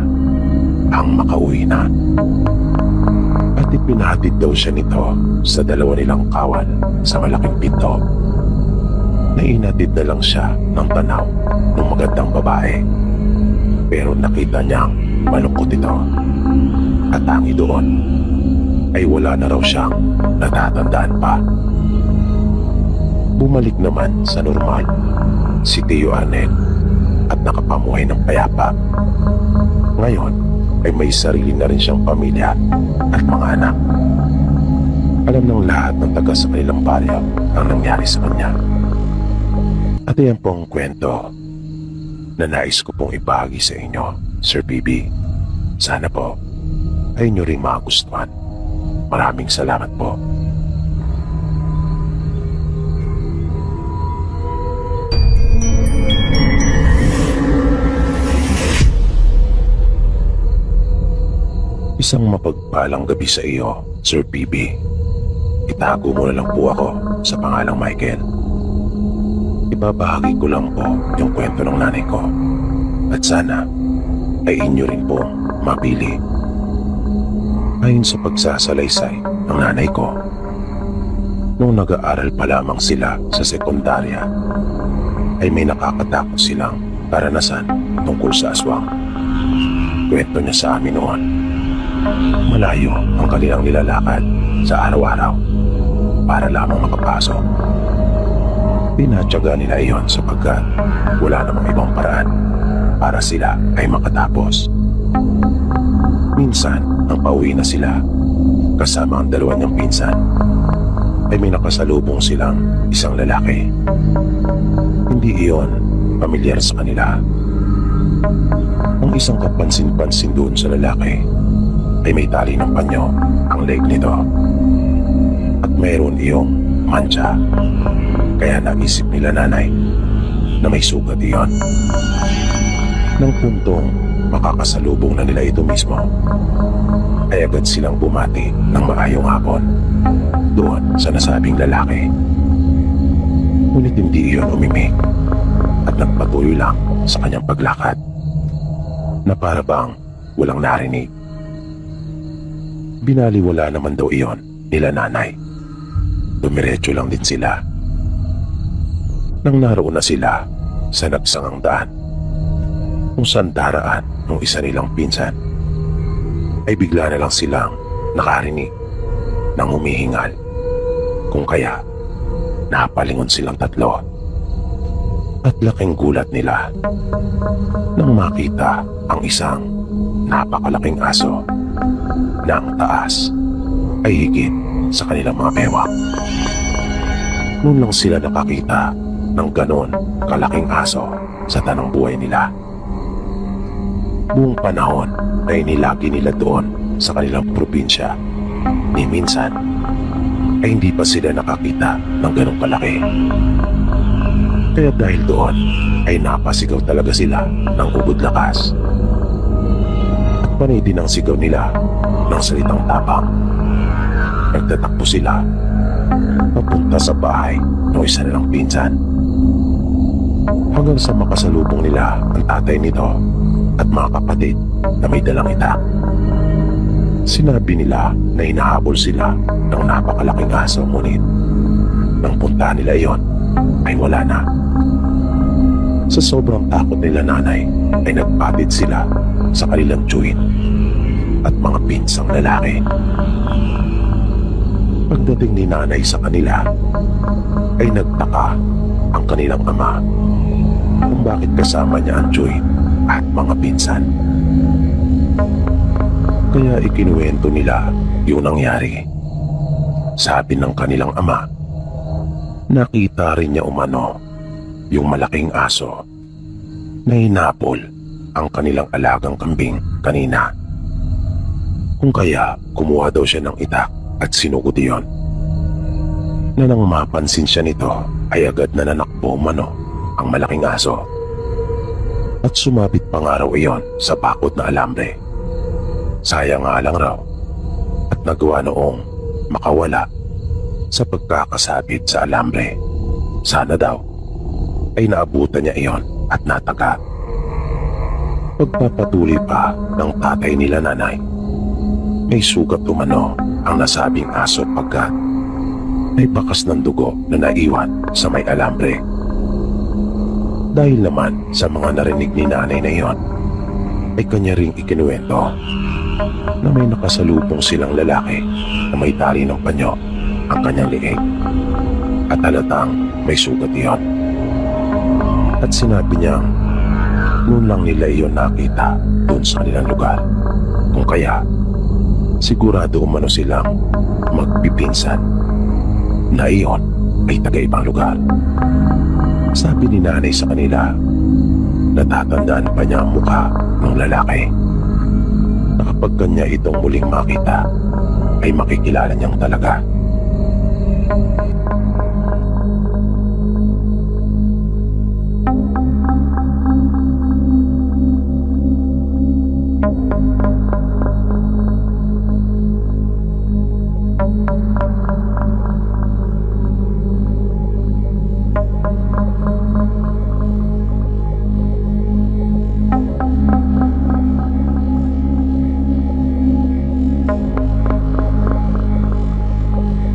ang makauwi na. At ipinahatid daw siya nito sa dalawa nilang kawal sa malaking pinto. Nainatid na lang siya ng tanaw ng magandang babae. Pero nakita niyang malungkot ito. At tangi doon ay wala na raw siyang natatandaan pa. Bumalik naman sa normal si Tio Arnel at nakapamuhay ng payapa. Ngayon ay may sarili na rin siyang pamilya at mga anak. Alam ng lahat ng taga sa kanilang baryo ang nangyari sa kanya. At iyan po ang kwento na nais ko pong ibahagi sa inyo, Sir PB. Sana po ay inyo ring magustuhan. Maraming salamat po. Isang mapagpalang gabi sa iyo, Sir PB. Itago mo na lang po ako sa pangalang Michael. Ibabahagi ko lang po yung kwento ng nanay ko. At sana ay inyo rin po mapili. Ayon sa pagsasalaysay ng nanay ko, nung nag-aaral pa lamang sila sa sekundarya, ay may nakakatakot silang karanasan tungkol sa aswang. Kwento niya sa amin noon. Malayo ang kanilang nilalakad sa araw-araw para lamang makapasok. Pinatyaga nila iyon sapagkat wala namang ibang paraan para sila ay makatapos. Minsan, nang pauwi na sila kasama ang dalawa niyang pinsan, ay may nakasalubong silang isang lalaki. Hindi iyon pamilyar sa kanila. Ang isang kapansin-pansin doon sa lalaki ay may tali ng panyo ang leg nito at mayroon iyong mancha. Kaya naisip nila nanay na may sugat iyon. Nang puntong makakasalubong na nila ito mismo, ay agad silang bumati ng maayong hapon doon sa nasabing lalaki. Ngunit hindi iyon umimik at nagpatuloy lang sa kanyang paglakad. na para bang walang narinig. Binaliwala naman daw iyon nila nanay. Dumiretso lang din sila. Nang naroon na sila sa nagsangang daan, kung saan daraan ng isa nilang pinsan, ay bigla na lang silang nakarinig ng humihingal. Kung kaya, napalingon silang tatlo. At laking gulat nila nang makita ang isang napakalaking aso na ang taas ay higit sa kanilang mga bewang. Noon lang sila nakakita ng ganon kalaking aso sa tanang buhay nila. Buong panahon ay nilagi nila doon sa kanilang probinsya. Ni minsan ay hindi pa sila nakakita ng ganong kalaki. Kaya dahil doon ay napasigaw talaga sila ng ugod lakas. At panay din ang sigaw nila ng salitang tapang. Nagtatakbo sila papunta sa bahay ng isa nilang pinsan. Hanggang sa makasalubong nila ang tatay nito at mga kapatid na may dalang itak. Sinabi nila na hinahabol sila ng napakalaking aso, ngunit nang punta nila iyon ay wala na. Sa sobrang takot nila nanay ay nagpatid sila sa kanilang tiyuhin at mga pinsang lalaki. Pagdating ni nanay sa kanila ay nagtaka ang kanilang ama kung bakit kasama niya ang tiyuhin at mga pinsan. Kaya ikinuwento nila yung nangyari. Sabi ng kanilang ama, nakita rin niya umano yung malaking aso na hinapol ang kanilang alagang kambing kanina. Kung kaya kumuha daw siya ng itak at sinugod iyon. Na nang mapansin siya nito ay agad na nanakbo umano ang malaking aso. At sumabit pa nga raw iyon sa bakod na alambre. Sayang nga lang raw at nagawa noong makawala sa pagkakasabit sa alambre. Sana daw ay naabutan niya iyon at nataga. Pagpapatuloy pa ng tatay nila nanay, may sugat umano ang nasabing aso pagkat may bakas ng dugo na naiwan sa may alambre. Dahil naman sa mga narinig ni nanay na iyon, ay kanya ring ikinuwento na may nakasalubong silang lalaki na may tali ng panyo ang kanyang liig at halatang may sugat iyon. At sinabi niyang noon lang nila iyon nakita doon sa kanilang lugar. Kung kaya, sigurado umano silang magpipinsan na iyon ay taga-ibang lugar. Sabi ni nanay sa kanila, natatandaan pa niya ang mukha ng lalaki na kapag kanya itong muling makita ay makikilala niyang talaga